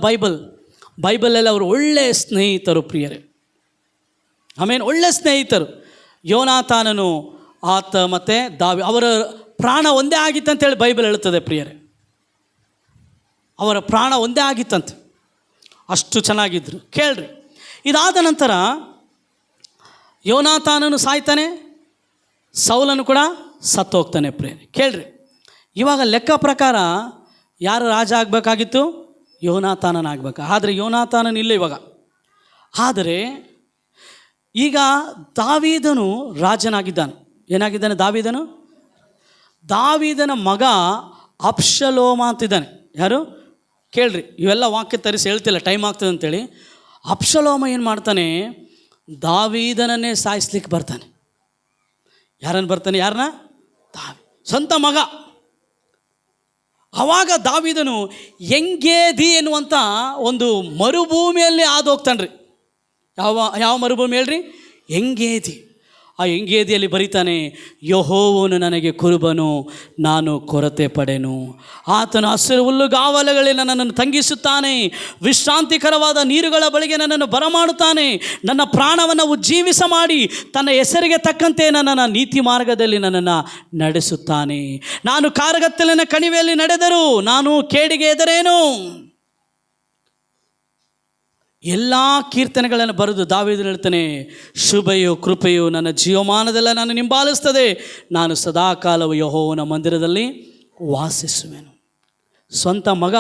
ಬೈಬಲಲ್ಲಿ ಅವರು ಒಳ್ಳೆಯ ಸ್ನೇಹಿತರು. ಪ್ರಿಯರೇ, ಆಮೇಲೆ ಒಳ್ಳೆಯ ಸ್ನೇಹಿತರು. ಯೋನಾತಾನನು ಆತ ಮತ್ತು ಅವರ ಪ್ರಾಣ ಒಂದೇ ಆಗಿತ್ತಂತೇಳಿ ಬೈಬಲ್ ಹೇಳ್ತದೆ. ಪ್ರಿಯರೇ, ಅವರ ಪ್ರಾಣ ಒಂದೇ ಆಗಿತ್ತಂತೆ, ಅಷ್ಟು ಚೆನ್ನಾಗಿದ್ದರು. ಕೇಳ್ರಿ, ಇದಾದ ನಂತರ ಯೋನಾತಾನನು ಸಾಯ್ತಾನೆ, ಸೌಲನು ಕೂಡ ಸತ್ತು ಹೋಗ್ತಾನೆ. ಪ್ರಿಯರೇ, ಕೇಳ್ರಿ, ಇವಾಗ ಲೆಕ್ಕ ಪ್ರಕಾರ ಯಾರು ರಾಜ ಆಗಬೇಕಾಗಿತ್ತು? ಯೋನಾತಾನನ ಆಗಬೇಕು. ಆದರೆ ಯೋನಾತಾನನ ಇಲ್ಲ ಇವಾಗ. ಆದರೆ ಈಗ ದಾವೀದನು ರಾಜನಾಗಿದ್ದಾನೆ. ಏನಾಗಿದ್ದಾನೆ ದಾವೀದನ ಮಗ ಅಬ್ಷಲೋಮ ಅಂತಿದ್ದಾನೆ. ಯಾರು? ಕೇಳ್ರಿ, ಇವೆಲ್ಲ ವಾಕ್ಯ ತರಿಸಿ ಹೇಳ್ತಿಲ್ಲ, ಟೈಮ್ ಆಗ್ತದೆ ಅಂತೇಳಿ. ಅಬ್ಷಲೋಮ ಏನು ಮಾಡ್ತಾನೆ, ದಾವೀದನನ್ನೇ ಸಾಯಿಸ್ಲಿಕ್ಕೆ ಬರ್ತಾನೆ. ಯಾರನ್ನ ಸ್ವಂತ ಮಗ. ಆವಾಗ ದಾವೀದನು ಎಂಗೇದಿ ಎನ್ನುವಂಥ ಒಂದು ಮರುಭೂಮಿಯಲ್ಲಿ ಹಾದು ಹೋಗ್ತಾನೆ ರೀ. ಯಾವ ಮರುಭೂಮಿ ಹೇಳ್ರಿ? ಎಂಗೇದಿ. ಆ ಎಂಗೇದಿಯಲ್ಲಿ ಬರೀತಾನೆ, ಯೆಹೋವನು ನನಗೆ ಕುರುಬನು, ನಾನು ಕೊರತೆ ಪಡೆನು. ಆತನು ಹಸಿರು ಹುಲ್ಲುಗಾವಲುಗಳಲ್ಲಿ ನನ್ನನ್ನು ತಂಗಿಸುತ್ತಾನೆ, ವಿಶ್ರಾಂತಿಕರವಾದ ನೀರುಗಳ ಬಳಿಗೆ ನನ್ನನ್ನು ಬರಮಾಡುತ್ತಾನೆ. ನನ್ನ ಪ್ರಾಣವನ್ನು ಉಜ್ಜೀವಿಸ ಮಾಡಿ ತನ್ನ ಹೆಸರಿಗೆ ತಕ್ಕಂತೆ ನನ್ನನ್ನು ನೀತಿ ಮಾರ್ಗದಲ್ಲಿ ನನ್ನನ್ನು ನಡೆಸುತ್ತಾನೆ. ನಾನು ಕಾರಗತ್ತಲಿನ ಕಣಿವೆಯಲ್ಲಿ ನಡೆದರೂ ನಾನು ಕೇಡಿಗೆ ಹೆದರೇನು. ಎಲ್ಲ ಕೀರ್ತನೆಗಳನ್ನು ಬರೆದು ದಾವೀದನು ಹೇಳ್ತಾನೆ, ಶುಭೆಯು ಕೃಪೆಯು ನನ್ನ ಜೀವಮಾನದೆಲ್ಲ ನಾನು ಹಿಂಬಾಲಿಸ್ತದೆ, ನಾನು ಸದಾಕಾಲವು ಯೆಹೋವನ ಮಂದಿರದಲ್ಲಿ ವಾಸಿಸುವೆನು. ಸ್ವಂತ ಮಗ,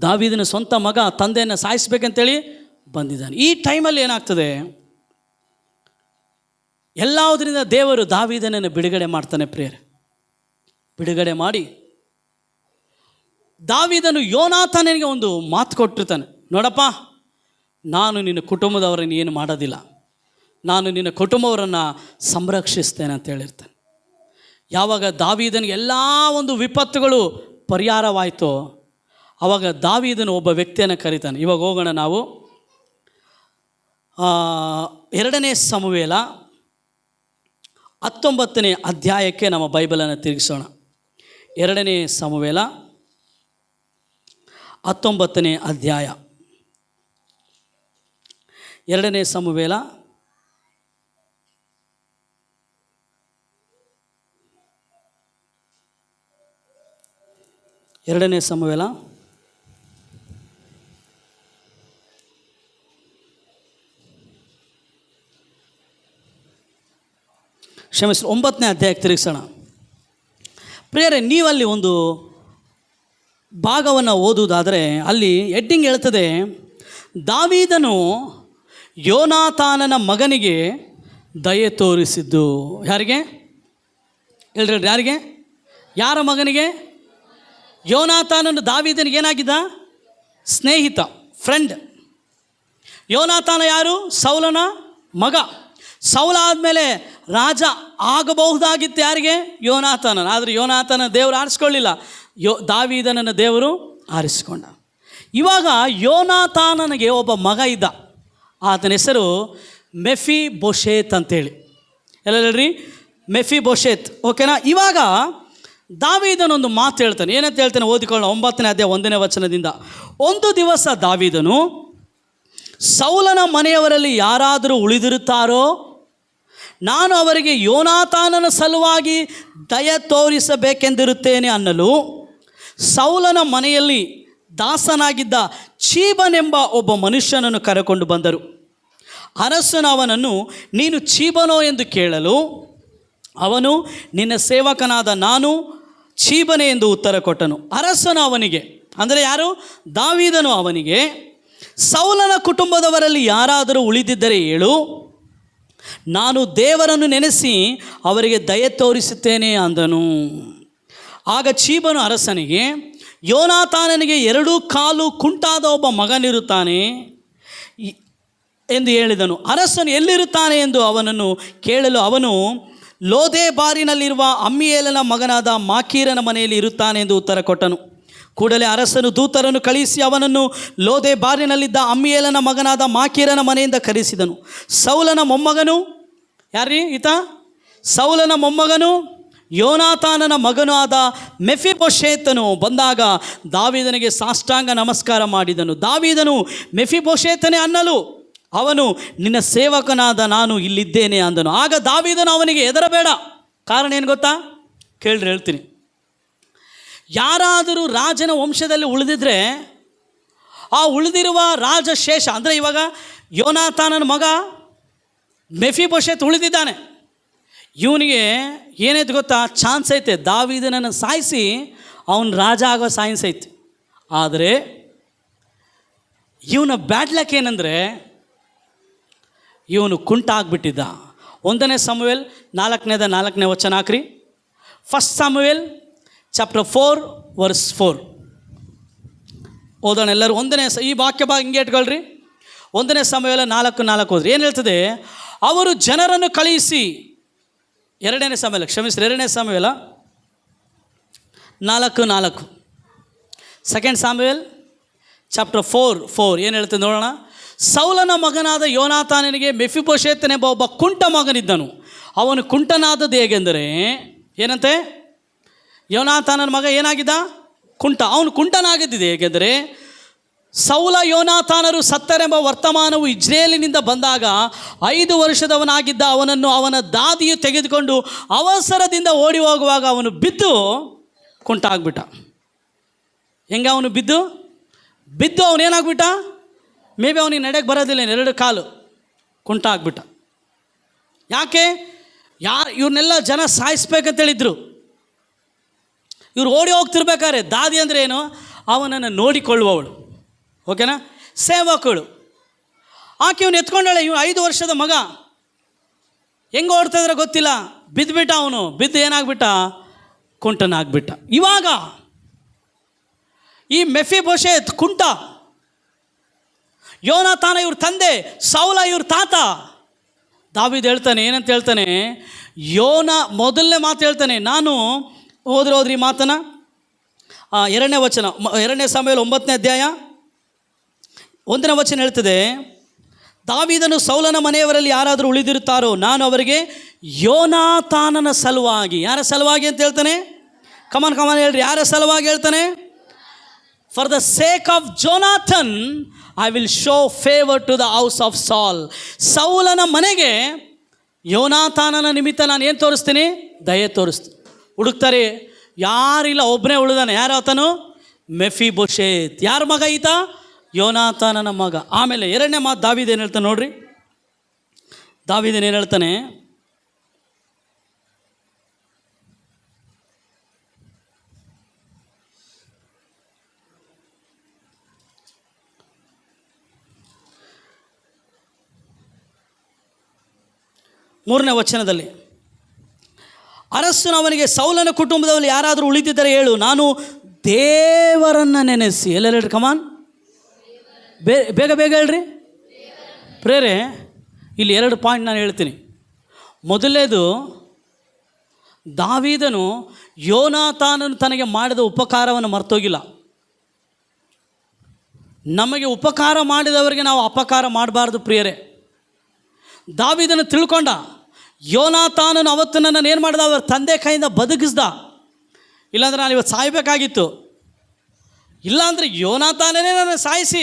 ದಾವೀದನ ಸ್ವಂತ ಮಗ ತಂದೆಯನ್ನು ಸಾಯಿಸ್ಬೇಕಂತೇಳಿ ಬಂದಿದ್ದಾನೆ. ಈ ಟೈಮಲ್ಲಿ ಏನಾಗ್ತದೆ, ಎಲ್ಲದರಿಂದ ದೇವರು ದಾವೀದನನ್ನು ಬಿಡುಗಡೆ ಮಾಡ್ತಾನೆ. ಪ್ರಿಯರೇ, ಬಿಡುಗಡೆ ಮಾಡಿ ದಾವೀದನು ಯೋನಾತಾನನಿಗೆ ಒಂದು ಮಾತು ಕೊಟ್ಟಿರ್ತಾನೆ. ನೋಡಪ್ಪ, ನಾನು ನಿನ್ನ ಕುಟುಂಬದವರನ್ನು ಏನು ಮಾಡೋದಿಲ್ಲ, ನಾನು ನಿನ್ನ ಕುಟುಂಬವರನ್ನು ಸಂರಕ್ಷಿಸ್ತೇನೆ ಅಂತ ಹೇಳಿರ್ತಾನೆ. ಯಾವಾಗ ದಾವೀದನಿಗೆ ಎಲ್ಲ ಒಂದು ವಿಪತ್ತುಗಳು ಪರಿಹಾರವಾಯಿತೋ ಆವಾಗ ದಾವೀದನು ಒಬ್ಬ ವ್ಯಕ್ತಿಯನ್ನು ಕರೀತಾನೆ. ಇವಾಗ ಹೋಗೋಣ ನಾವು 2ನೇ ಸಮುವೇಲ 19ನೇ ಅಧ್ಯಾಯಕ್ಕೆ ನಮ್ಮ ಬೈಬಲನ್ನು ತಿರುಗಿಸೋಣ. 2ನೇ ಸಮುವೇಲ 19ನೇ ಅಧ್ಯಾಯ. 2ನೇ ಸಮುವೇಲ 2ನೇ ಸಮುವೇಲ 9ನೇ ಅಧ್ಯಾಯಕ್ಕೆ ತಿರುಗಿಸೋಣ. ಪ್ರಿಯರೇ, ನೀವಲ್ಲಿ ಒಂದು ಭಾಗವನ್ನು ಓದುವುದಾದರೆ ಅಲ್ಲಿ ಹೆಡ್ಡಿಂಗ್ ಹೇಳ್ತದೆ, ದಾವೀದನು ಯೋನಾತಾನನ ಮಗನಿಗೆ ದಯೆ ತೋರಿಸಿದ್ದು. ಯಾರಿಗೆ ಹೇಳ್ರಿ? ಯಾರಿಗೆ? ಯಾರ ಮಗನಿಗೆ? ಯೋನಾತಾನನು ದಾವೀದನಿಗೆ ಏನಾಗಿದ್ದ? ಸ್ನೇಹಿತ, ಫ್ರೆಂಡ್. ಯೋನಾತಾನ ಯಾರು? ಸೌಲನ ಮಗ. ಸೌಲ ಆದಮೇಲೆ ರಾಜ ಆಗಬಹುದಾಗಿತ್ತು ಯಾರಿಗೆ? ಯೋನಾತಾನ. ಆದರೆ ಯೋನಾತಾನ ದೇವರು ಆರಿಸ್ಕೊಳ್ಳಿಲ್ಲ, ದಾವೀದನನ್ನು ದೇವರು ಆರಿಸಿಕೊಂಡ. ಇವಾಗ ಯೋನಾತಾನನಿಗೆ ಒಬ್ಬ ಮಗ ಇದ್ದ, ಆತನ ಹೆಸರು ಮೆಫಿಬೋಶೆತ್ ಅಂತೇಳಿ. ಎಲ್ಲ ಹೇಳ್ರಿ? ಮೆಫಿಬೋಶೆತ್. ಓಕೆನಾ? ಇವಾಗ ದಾವೀದನೊಂದು ಮಾತು ಹೇಳ್ತಾನೆ. ಏನಂತ ಹೇಳ್ತಾನೆ? ಓದಿಕೊಳ್ಳೋಣ. 9ನೇ ಅಧ್ಯಾಯ 1ನೇ ವಚನದಿಂದ. ಒಂದು ದಿವಸ ದಾವೀದನು, ಸೌಲನ ಮನೆಯವರಲ್ಲಿ ಯಾರಾದರೂ ಉಳಿದಿರುತ್ತಾರೋ ನಾನು ಅವರಿಗೆ ಯೋನಾತಾನನ ಸಲುವಾಗಿ ದಯೆ ತೋರಿಸಬೇಕೆಂದಿರುತ್ತೇನೆ ಅನ್ನಲು, ಸೌಲನ ಮನೆಯಲ್ಲಿ ದಾಸನಾಗಿದ್ದ ಚೀಬನೆಂಬ ಒಬ್ಬ ಮನುಷ್ಯನನ್ನು ಕರೆಕೊಂಡು ಬಂದರು. ಅರಸನು ಅವನನ್ನು, ನೀನು ಚೀಬನೋ ಎಂದು ಕೇಳಲು, ಅವನು, ನಿನ್ನ ಸೇವಕನಾದ ನಾನು ಚೀಬನೆ ಎಂದು ಉತ್ತರ ಕೊಟ್ಟನು. ಅರಸನು ಅವನಿಗೆ, ಅಂದರೆ ಯಾರು? ದಾವೀದನು ಅವನಿಗೆ, ಸೌಲನ ಕುಟುಂಬದವರಲ್ಲಿ ಯಾರಾದರೂ ಉಳಿದಿದ್ದರೆ ಹೇಳು, ನಾನು ದೇವರನ್ನು ನೆನೆಸಿ ಅವರಿಗೆ ದಯೆ ತೋರಿಸುತ್ತೇನೆ ಅಂದನು. ಆಗ ಚೀಬನು ಅರಸನಿಗೆ, ಯೋನಾತಾನನಿಗೆ 2 ಕಾಲು ಕುಂಟಾದ ಒಬ್ಬ ಮಗನಿರುತ್ತಾನೆ ಎಂದು ಹೇಳಿದನು. ಅರಸನು ಎಲ್ಲಿರುತ್ತಾನೆ ಎಂದು ಅವನನ್ನು ಕೇಳಲು ಅವನು, ಲೋದೆಬಾರಿನಲ್ಲಿರುವ ಅಮ್ಮಿಯೇಲನ ಮಗನಾದ ಮಾಕೀರನ ಮನೆಯಲ್ಲಿ ಇರುತ್ತಾನೆ ಎಂದು ಉತ್ತರ ಕೊಟ್ಟನು. ಕೂಡಲೇ ಅರಸನು ದೂತರನ್ನು ಕಳಿಸಿ ಅವನನ್ನು ಲೋದೆಬಾರಿನಲ್ಲಿದ್ದ ಅಮ್ಮಿಯೇಲನ ಮಗನಾದ ಮಾಕೀರನ ಮನೆಯಿಂದ ಕರೆಸಿದನು. ಸೌಲನ ಮೊಮ್ಮಗನು, ಯಾರೀ ಈತ? ಸೌಲನ ಮೊಮ್ಮಗನು ಯೋನಾತಾನನ ಮಗನೂ ಆದ ಮೆಫಿಬೋಶೇತನು ಬಂದಾಗ ದಾವೀದನಿಗೆ ಸಾಷ್ಟಾಂಗ ನಮಸ್ಕಾರ ಮಾಡಿದನು. ದಾವೀದನು ಮೆಫಿಬೋಶೇತನೇ ಅನ್ನಲು ಅವನು, ನಿನ್ನ ಸೇವಕನಾದ ನಾನು ಇಲ್ಲಿದ್ದೇನೆ ಅಂದನು. ಆಗ ದಾವೀದನು ಅವನಿಗೆ, ಹೆದರಬೇಡ. ಕಾರಣ ಏನು ಗೊತ್ತಾ? ಕೇಳ್ರಿ, ಹೇಳ್ತೀನಿ. ಯಾರಾದರೂ ರಾಜನ ವಂಶದಲ್ಲಿ ಉಳಿದಿದ್ರೆ ಆ ಉಳಿದಿರುವ ರಾಜಶೇಷ, ಅಂದರೆ ಇವಾಗ ಯೋನಾತಾನನ ಮಗ ಮೆಫಿಬೋಶೆತ್ ಉಳಿದಿದ್ದಾನೆ. ಇವನಿಗೆ ಏನೈತೆ ಗೊತ್ತಾ? ಚಾನ್ಸ್ ಐತೆ ದಾವೀದನನ್ನು ಸಾಯಿಸಿ ಅವನು ರಾಜ ಆಗೋ ಸೈನ್ಸ್ ಐತೆ. ಆದರೆ ಇವನ ಬ್ಯಾಡ್ ಲಕ್ ಏನಂದರೆ ಇವನು ಕುಂಟ ಆಗಿಬಿಟ್ಟಿದ್ದ. 1 ಸಮುವೇಲ್ 4ನೇ ವಚನ ಹಾಕ್ರಿ. 1 ಸಮುವೇಲ್ ಚಾಪ್ಟರ್ 4 ವರ್ಸ್ 4 ಓದೋಣ ಎಲ್ಲರೂ. ಈ ವಾಕ್ಯ ಭಾಗ ಹಿಂಗೆ ಇಟ್ಕೊಳ್ರಿ. 1 ಸಮುವೇಲ 4:4 ಹೋದ್ರಿ. ಏನು ಹೇಳ್ತದೆ? ಅವರು ಜನರನ್ನು ಕಳುಹಿಸಿ, 2 ಸಮುವೇಲ 2 ಸಮುವೇಲ 4:4, 2 ಸಮುವೇಲ್ ಚಾಪ್ಟರ್ 4 ಏನು ಹೇಳ್ತದೆ ನೋಡೋಣ. ಸೌಲನ ಮಗನಾದ ಯೋನಾತಾನನಿಗೆ ಮೆಫಿಬೋಶೆತನೆಂಬ ಒಬ್ಬ ಕುಂಟ ಮಗನಿದ್ದನು. ಅವನು ಕುಂಟನಾದದ್ದು ಹೇಗೆಂದರೆ, ಏನಂತೆ? ಯೋನಾತಾನನ ಮಗ ಏನಾಗಿದ್ದ? ಕುಂಟ. ಅವನು ಕುಂಟನಾಗಿದ್ದಿದೆ ಹೇಗೆಂದರೆ, ಸೌಲ ಯೋನಾತಾನರು ಸತ್ತರೆಂಬ ವರ್ತಮಾನವು ಇಜ್ರೇಲಿನಿಂದ ಬಂದಾಗ 5 ವರ್ಷದವನಾಗಿದ್ದ ಅವನನ್ನು ಅವನ ದಾದಿಯು ತೆಗೆದುಕೊಂಡು ಅವಸರದಿಂದ ಓಡಿ ಹೋಗುವಾಗ ಅವನು ಬಿದ್ದು ಕುಂಟ ಆಗ್ಬಿಟ್ಟ. ಹೆಂಗೆ ಅವನು ಬಿದ್ದು ಅವನೇನಾಗ್ಬಿಟ್ಟ? ಮೇ ಬಿ ಅವನಿಗೆ ನಡೆಯಕ್ಕೆ ಬರೋದಿಲ್ಲ, 2 ಕಾಲು ಕುಂಟ ಆಗ್ಬಿಟ್ಟ. ಯಾಕೆ? ಇವ್ರನ್ನೆಲ್ಲ ಜನ ಸಾಯಿಸ್ಬೇಕಂತೇಳಿದ್ರು. ಇವ್ರು ಓಡಿ ಹೋಗ್ತಿರ್ಬೇಕಾದ್ರೆ ದಾದಿ ಅಂದರೆ ಏನು? ಅವನನ್ನು ನೋಡಿಕೊಳ್ಳುವವಳು, ಓಕೆನಾ, ಸೇವಕಳು. ಆಕೆ ಇವನು ಎತ್ಕೊಂಡಾಳೆ. ಇವ್ನು 5 ವರ್ಷದ ಮಗ ಹೆಂಗೆ ಓಡ್ತಾಯಿದ್ರೆ ಗೊತ್ತಿಲ್ಲ, ಬಿದ್ದುಬಿಟ್ಟ. ಅವನು ಬಿದ್ದು ಏನಾಗ್ಬಿಟ್ಟ? ಕುಂಟನಾಗ್ಬಿಟ್ಟ. ಇವಾಗ ಈ ಮೆಫಿಬೋಶೆತ್ ಕುಂಟ, ಯೋನಾತಾನ ಇವ್ರ ತಂದೆ, ಸೌಲ ಇವ್ರ ತಾತ. ದಾವೀದ ಹೇಳ್ತಾನೆ, ಏನಂತ ಹೇಳ್ತಾನೆ? ಮೊದಲನೇ ಮಾತು ಹೇಳ್ತಾನೆ. ನಾನು ಹೋದ್ರಿ ಮಾತನ 2ನೇ ವಚನ, 2 ಸಮುವೇಲ 9ನೇ ಅಧ್ಯಾಯ 1ನೇ ವಚನ ಹೇಳ್ತದೆ, ದಾವೀದನು ಸೌಲನ ಮನೆಯವರಲ್ಲಿ ಯಾರಾದರೂ ಉಳಿದಿರುತ್ತಾರೋ ನಾನು ಅವರಿಗೆ ಯೋನಾತಾನನ ಸಲುವಾಗಿ. ಯಾರ ಸಲುವಾಗಿ ಅಂತ ಹೇಳ್ತಾನೆ? ಕಮಾನ್ ಹೇಳ್ರಿ, ಯಾರ ಸಲುವಾಗಿ ಹೇಳ್ತಾನೆ? For the sake of Jonathan I will show favour to the house of Saul. ಸೌಲನ ಮನೆಗೆ ಯೋನಾತಾನನ ನಿಮಿತ್ತ ನಾನು ಏನು ತೋರಿಸ್ತೀನಿ? ದಯೆ ತೋರಿಸ್ತೀನಿ. ಹುಡುಕ್ತಾರೆ, ಯಾರಿಲ್ಲ, ಒಬ್ಬನೇ ಉಳಿದಾನೆ. ಯಾರು ಆತನು? ಮೆಫಿಬೋಶೆತ್. ಯಾರ ಮಗ ಈತ? ಯೋನಾತಾನನ ಮಗ. ಆಮೇಲೆ 2ನೇ ಮಾತು ದಾವೀದ ಏನು ಹೇಳ್ತಾನೆ ನೋಡ್ರಿ. ದಾವೀದನ ಏನು ಹೇಳ್ತಾನೆ? ಮೂರನೇ ವಚನದಲ್ಲಿ, ಅರಸನು ಅವನಿಗೆ, ಸೌಲನ ಕುಟುಂಬದಲ್ಲಿ ಯಾರಾದರೂ ಉಳಿದಿದ್ದರೆ ಹೇಳು, ನಾನು ದೇವರನ್ನು ನೆನೆಸಿ. ಎಲ್ಲ ಹೇಳ್ರಿ, ಕಮಾನ್, ಬೇಗ ಹೇಳ್ರಿ ಪ್ರೇರೆ. ಇಲ್ಲಿ 2 ಪಾಯಿಂಟ್ ನಾನು ಹೇಳ್ತೀನಿ. ಮೊದಲನೇದು, ದಾವೀದನು ಯೋನಾತಾನನು ತನಗೆ ಮಾಡಿದ ಉಪಕಾರವನ್ನು ಮರ್ತೋಗಿಲ್ಲ. ನಮಗೆ ಉಪಕಾರ ಮಾಡಿದವರಿಗೆ ನಾವು ಅಪಕಾರ ಮಾಡಬಾರ್ದು ಪ್ರಿಯರೇ. ದಾವೀದನು ತಿಳ್ಕೊಂಡ, ಯೋನಾತಾನನು ಅವತ್ತು ನನ್ನನ್ನು ಏನು ಮಾಡಿದ? ಅವರ ತಂದೆ ಕೈಯಿಂದ ಬದುಕಿಸ್ದ. ಇಲ್ಲಾಂದರೆ ನಾನು ಇವತ್ತು ಸಾಯಬೇಕಾಗಿತ್ತು. ಇಲ್ಲಾಂದರೆ ಯೋನಾತಾನನೇ ನನ್ನ ಸಾಯಿಸಿ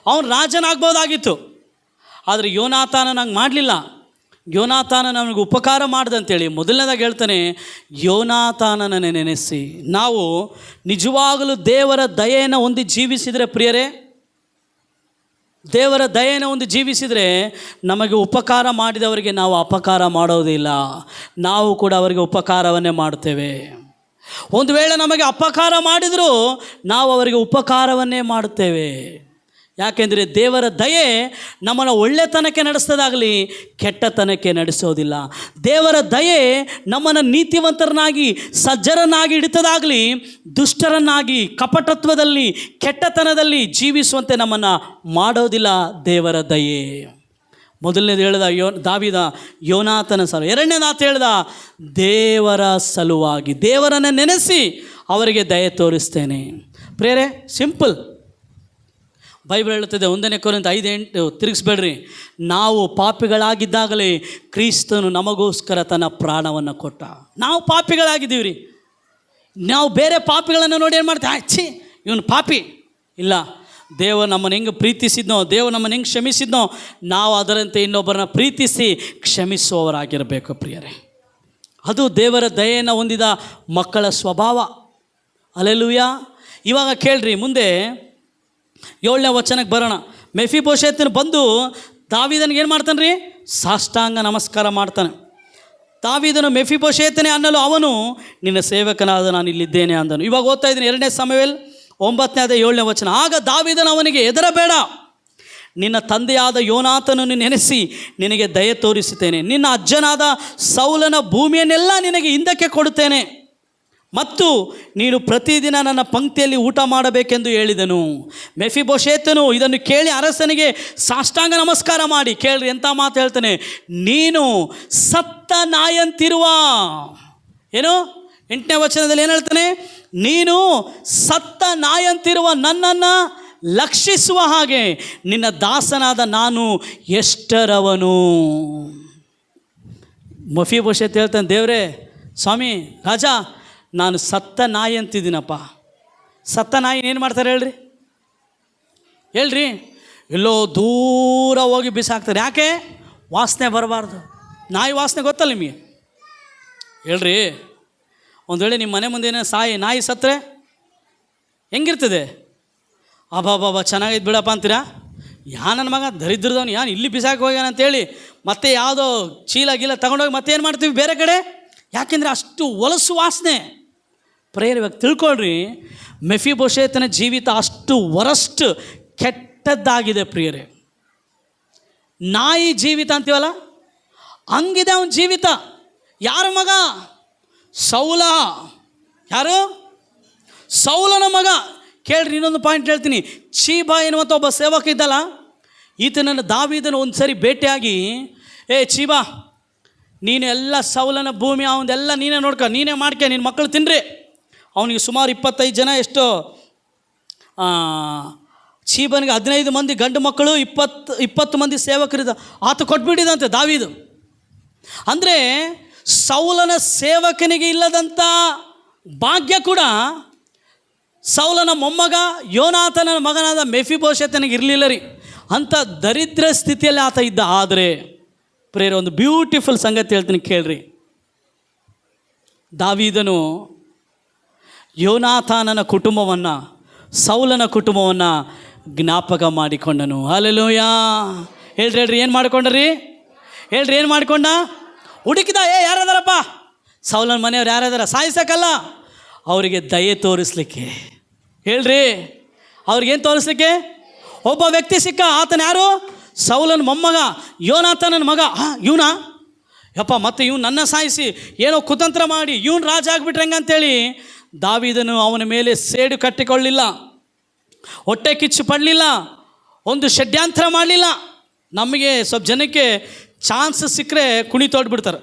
ಅವನು ರಾಜನಾಗ್ಬೋದಾಗಿತ್ತು. ಆದರೆ ಯೋನಾತಾನ ನಂಗೆ ಮಾಡಲಿಲ್ಲ. ಯೋನಾತಾನ ನಮಗೆ ಉಪಕಾರ ಮಾಡ್ದಂತೇಳಿ ಮೊದಲನೇದಾಗಿ ಹೇಳ್ತಾನೆ, ಯೋನಾತಾನನನ್ನೇ ನೆನೆಸಿ. ನಾವು ನಿಜವಾಗಲೂ ದೇವರ ದಯೆಯನ್ನು ಹೊಂದಿ ಜೀವಿಸಿದರೆ ಪ್ರಿಯರೇ, ದೇವರ ದಯೆಯನ್ನು ಹೊಂದಿ ಜೀವಿಸಿದರೆ ನಮಗೆ ಉಪಕಾರ ಮಾಡಿದವರಿಗೆ ನಾವು ಅಪಕಾರ ಮಾಡೋದಿಲ್ಲ. ನಾವು ಕೂಡ ಅವರಿಗೆ ಉಪಕಾರವನ್ನೇ ಮಾಡ್ತೇವೆ. ಒಂದು ವೇಳೆ ನಮಗೆ ಅಪಕಾರ ಮಾಡಿದರೂ ನಾವು ಅವರಿಗೆ ಉಪಕಾರವನ್ನೇ ಮಾಡುತ್ತೇವೆ. ಯಾಕೆಂದರೆ ದೇವರ ದಯೆ ನಮ್ಮನ್ನು ಒಳ್ಳೆತನಕ್ಕೆ ನಡೆಸ್ತದಾಗಲಿ ಕೆಟ್ಟತನಕ್ಕೆ ನಡೆಸೋದಿಲ್ಲ. ದೇವರ ದಯೆ ನಮ್ಮನ್ನು ನೀತಿವಂತರನ್ನಾಗಿ ಸಜ್ಜರನ್ನಾಗಿ ಇಡುತ್ತದಾಗಲಿ ದುಷ್ಟರನ್ನಾಗಿ ಕಪಟತ್ವದಲ್ಲಿ ಕೆಟ್ಟತನದಲ್ಲಿ ಜೀವಿಸುವಂತೆ ನಮ್ಮನ್ನು ಮಾಡೋದಿಲ್ಲ ದೇವರ ದಯೆ. ಮೊದಲನೇದು ಹೇಳ್ದ ದಾವೀದ ಯೋನಾತನ ಸಲುವಾಗಿ. ಎರಡನೇದಾತ ಹೇಳ್ದ ದೇವರ ಸಲುವಾಗಿ, ದೇವರನ್ನು ನೆನೆಸಿ ಅವರಿಗೆ ದಯೆ ತೋರಿಸ್ತೇನೆ. ಪ್ರೇರೆ ಸಿಂಪಲ್. ಬೈಬಲ್ ಹೇಳುತ್ತದೆ 1 ಕೊರಿಂಥ 5:8 ತಿರುಗಿಸ್ಬೇಡ್ರಿ. ನಾವು ಪಾಪಿಗಳಾಗಿದ್ದಾಗಲೇ ಕ್ರಿಸ್ತನು ನಮಗೋಸ್ಕರ ತನ್ನ ಪ್ರಾಣವನ್ನು ಕೊಟ್ಟ. ನಾವು ಪಾಪಿಗಳಾಗಿದ್ದೀವಿ ರೀ. ನಾವು ಬೇರೆ ಪಾಪಿಗಳನ್ನು ನೋಡಿ ಏನು ಮಾಡ್ತೀವಿ, ಛೀ ಇವನು ಪಾಪಿ. ಇಲ್ಲ, ದೇವರು ನಮ್ಮನ್ನು ಹೆಂಗೆ ಪ್ರೀತಿಸಿದ್ನೋ, ದೇವರು ನಮ್ಮನ್ನು ಹೆಂಗೆ ಕ್ಷಮಿಸಿದ್ನೋ, ನಾವು ಅದರಂತೆ ಇನ್ನೊಬ್ಬರನ್ನ ಪ್ರೀತಿಸಿ ಕ್ಷಮಿಸುವವರಾಗಿರಬೇಕು ಪ್ರಿಯರೇ. ಅದು ದೇವರ ದಯೆಯನ್ನು ಹೊಂದಿದ ಮಕ್ಕಳ ಸ್ವಭಾವ. ಹಲ್ಲೆಲೂಯ. ಇವಾಗ ಕೇಳ್ರಿ, ಮುಂದೆ 7ನೇ ವಚನಕ್ಕೆ ಬರೋಣ. ಮೆಫಿಬೋಶೆತನು ಬಂದು ದಾವೀದನಿಗೆ ಏನು ಮಾಡ್ತಾನೆ ರೀ, ಸಾಷ್ಟಾಂಗ ನಮಸ್ಕಾರ ಮಾಡ್ತಾನೆ. ದಾವೀದನು ಮೆಫಿಬೋಶೆತನೇ ಅನ್ನಲು ಅವನು ನಿನ್ನ ಸೇವಕನಾದ ನಾನು ಇಲ್ಲಿದ್ದೇನೆ ಅಂದನು. ಇವಾಗ ಓದ್ತಾ ಇದ್ದೀನಿ 2ನೇ ಸಮುವೇಲ್ 9:7ನೇ ವಚನ. ಆಗ ದಾವೀದನು ಅವನಿಗೆ ಹೆದರಬೇಡ, ನಿನ್ನ ತಂದೆಯಾದ ಯೋನಾತನನ್ನು ನೆನೆಸಿ ನಿನಗೆ ದಯೆ ತೋರಿಸುತ್ತೇನೆ. ನಿನ್ನ ಅಜ್ಜನಾದ ಸೌಲನ ಭೂಮಿಯನ್ನೆಲ್ಲ ನಿನಗೆ ಹಿಂದಕ್ಕೆ ಕೊಡುತ್ತೇನೆ ಮತ್ತು ನೀನು ಪ್ರತಿದಿನ ನನ್ನ ಪಂಕ್ತಿಯಲ್ಲಿ ಊಟ ಮಾಡಬೇಕೆಂದು ಹೇಳಿದನು. ಮೆಫಿಬೋಶೆತನು ಇದನ್ನು ಕೇಳಿ ಅರಸನಿಗೆ ಸಾಷ್ಟಾಂಗ ನಮಸ್ಕಾರ ಮಾಡಿ, ಕೇಳ್ರಿ ಎಂಥ ಮಾತು ಹೇಳ್ತಾನೆ, ನೀನು ಸತ್ತ ನಾಯಂತಿರುವ, ಏನು 8ನೇ ವಚನದಲ್ಲಿ ಏನು ಹೇಳ್ತಾನೆ, ನೀನು ಸತ್ತ ನಾಯಂತಿರುವ ನನ್ನನ್ನು ಲಕ್ಷಿಸುವ ಹಾಗೆ ನಿನ್ನ ದಾಸನಾದ ನಾನು ಎಷ್ಟರವನು. ಮೆಫಿಬೋಶೆತ ಹೇಳ್ತಾನೆ, ದೇವರೇ ಸ್ವಾಮಿ ರಾಜ, ನಾನು ಸತ್ತ ನಾಯಿ ಅಂತಿದ್ದೀನಪ್ಪ. ಸತ್ತ ನಾಯಿನ ಏನು ಮಾಡ್ತಾರೆ ಹೇಳ್ರಿ, ಎಲ್ಲೋ ದೂರ ಹೋಗಿ ಬಿಸಾಕ್ತಾರೆ. ಯಾಕೆ? ವಾಸನೆ ಬರಬಾರ್ದು. ನಾಯಿ ವಾಸನೆ ಗೊತ್ತಲ್ಲ ನಿಮಗೆ. ಹೇಳ್ರಿ, ಒಂದು ವೇಳೆ ನಿಮ್ಮ ಮನೆ ಮುಂದೆ ನಾಯಿ ಸತ್ತರೆ ಹೆಂಗಿರ್ತದೆ? ಅಬ್ಬಾಬಾಬಾ ಚೆನ್ನಾಗಿದ್ದು ಬಿಡಪ್ಪ ಅಂತೀರಾ? ನನ್ನ ಮಗ ದರಿದ್ರದವನು ಯಾನು ಇಲ್ಲಿ ಬಿಸಾಕಿ ಹೋಗ್ಯಾನ ಅಂತೇಳಿ ಮತ್ತೆ ಯಾವುದೋ ಚೀಲ ಗೀಲ ತಗೊಂಡೋಗಿ ಮತ್ತೇನು ಮಾಡ್ತೀವಿ ಬೇರೆ ಕಡೆ. ಯಾಕೆಂದರೆ ಅಷ್ಟು ಹೊಲಸು ವಾಸನೆ. ಪ್ರೇಯರ್ ಇವಾಗ ತಿಳ್ಕೊಳ್ರಿ, ಮೆಫಿಬೋಶೆತನ ಜೀವಿತ ಅಷ್ಟು ವರಸ್ಟ್ ಕೆಟ್ಟದ್ದಾಗಿದೆ ಪ್ರಿಯರೇ. ನಾಯಿ ಜೀವಿತ ಅಂತೀವಲ್ಲ, ಹಂಗಿದೆ ಅವನ ಜೀವಿತ. ಯಾರ ಮಗ? ಸೌಲ. ಯಾರು? ಸೌಲನ ಮಗ. ಕೇಳ್ರಿ, ಇನ್ನೊಂದು ಪಾಯಿಂಟ್ ಹೇಳ್ತೀನಿ. ಚೀಬಾ ಎನ್ನುವಂಥ ಒಬ್ಬ ಸೇವಕ ಇದ್ದಲ್ಲ, ಈತನನ್ನು ದಾವೀದನು ಒಂದು ಸರಿ ಭೇಟಿಯಾಗಿ, ಚೀಬಾ, ನೀನು ಎಲ್ಲ ಸೌಲನ ಭೂಮಿ ಅವನದೆಲ್ಲ ನೀನೇ ನೋಡ್ಕೊ, ನೀನೇ ಮಾಡ್ಕೊ, ನಿನ್ನ ಮಕ್ಕಳು ತಿನ್ರಿ. ಅವನಿಗೆ ಸುಮಾರು 25 ಜನ ಎಷ್ಟೋ, ಚೀಬನಿಗೆ 15 ಮಂದಿ ಗಂಡು ಮಕ್ಕಳು, 20 ಮಂದಿ ಸೇವಕರಿದ್ದ. ಆತ ಕೊಟ್ಬಿಟ್ಟಿದಂತೆ ದಾವೀದು. ಅಂದರೆ ಸೌಲನ ಸೇವಕನಿಗೆ ಇಲ್ಲದಂಥ ಭಾಗ್ಯ ಕೂಡ ಸೌಲನ ಮೊಮ್ಮಗ ಯೋನಾತನ ಮಗನಾದ ಮೆಫಿಬೋಶೆತನಿಗೆ ಇರಲಿಲ್ಲ ರೀ. ಅಂಥ ದರಿದ್ರ ಸ್ಥಿತಿಯಲ್ಲಿ ಆತ ಇದ್ದ. ಆದರೆ ಪ್ರೇರೆ ಒಂದು ಬ್ಯೂಟಿಫುಲ್ ಸಂಗತಿ ಹೇಳ್ತೀನಿ ಕೇಳ್ರಿ. ದಾವೀದನು ಯೋನಾತಾನನ ಕುಟುಂಬವನ್ನು, ಸೌಲನ ಕುಟುಂಬವನ್ನು ಜ್ಞಾಪಕ ಮಾಡಿಕೊಂಡನು. ಹಲ್ಲೆಲೂಯ. ಹೇಳ್ರಿ ಏನು ಮಾಡಿಕೊಂಡ್ರಿ? ಹೇಳ್ರಿ ಏನು ಮಾಡಿಕೊಂಡ? ಹುಡುಕಿದ, ಯಾರದಾರಪ್ಪ ಸೌಲನ ಮನೆಯವ್ರು ಯಾರದಾರ? ಸಾಯಿಸಕ್ಕಲ್ಲ, ಅವರಿಗೆ ದಯೆ ತೋರಿಸ್ಲಿಕ್ಕೆ. ಹೇಳ್ರಿ, ಅವ್ರಿಗೇನು ತೋರಿಸ್ಲಿಕ್ಕೆ? ಒಬ್ಬ ವ್ಯಕ್ತಿ ಸಿಕ್ಕ. ಆತನ ಯಾರು? ಸೌಲನ ಮೊಮ್ಮಗ ಯೋನಾತನನ ಮಗ. ಇವನ ಯಪ್ಪ, ಮತ್ತೆ ಇವನು ನನ್ನ ಸಾಯಿಸಿ ಏನೋ ಕುತಂತ್ರ ಮಾಡಿ ಇವನು ರಾಜ ಆಗಿಬಿಟ್ರೆ ಹೆಂಗಂತೇಳಿ ದಾವೀದನು ಅವನ ಮೇಲೆ ಸೇಡು ಕಟ್ಟಿಕೊಳ್ಳಲಿಲ್ಲ, ಹೊಟ್ಟೆ ಕಿಚ್ಚು ಪಡಲಿಲ್ಲ, ಒಂದು ಷಡ್ಯಂತ್ರ ಮಾಡಲಿಲ್ಲ. ನಮಗೆ ಸ್ವಲ್ಪ ಜನಕ್ಕೆ ಚಾನ್ಸ್ ಸಿಕ್ಕರೆ ಕುಣಿ ತೊಡ್ಬಿಡ್ತಾರೆ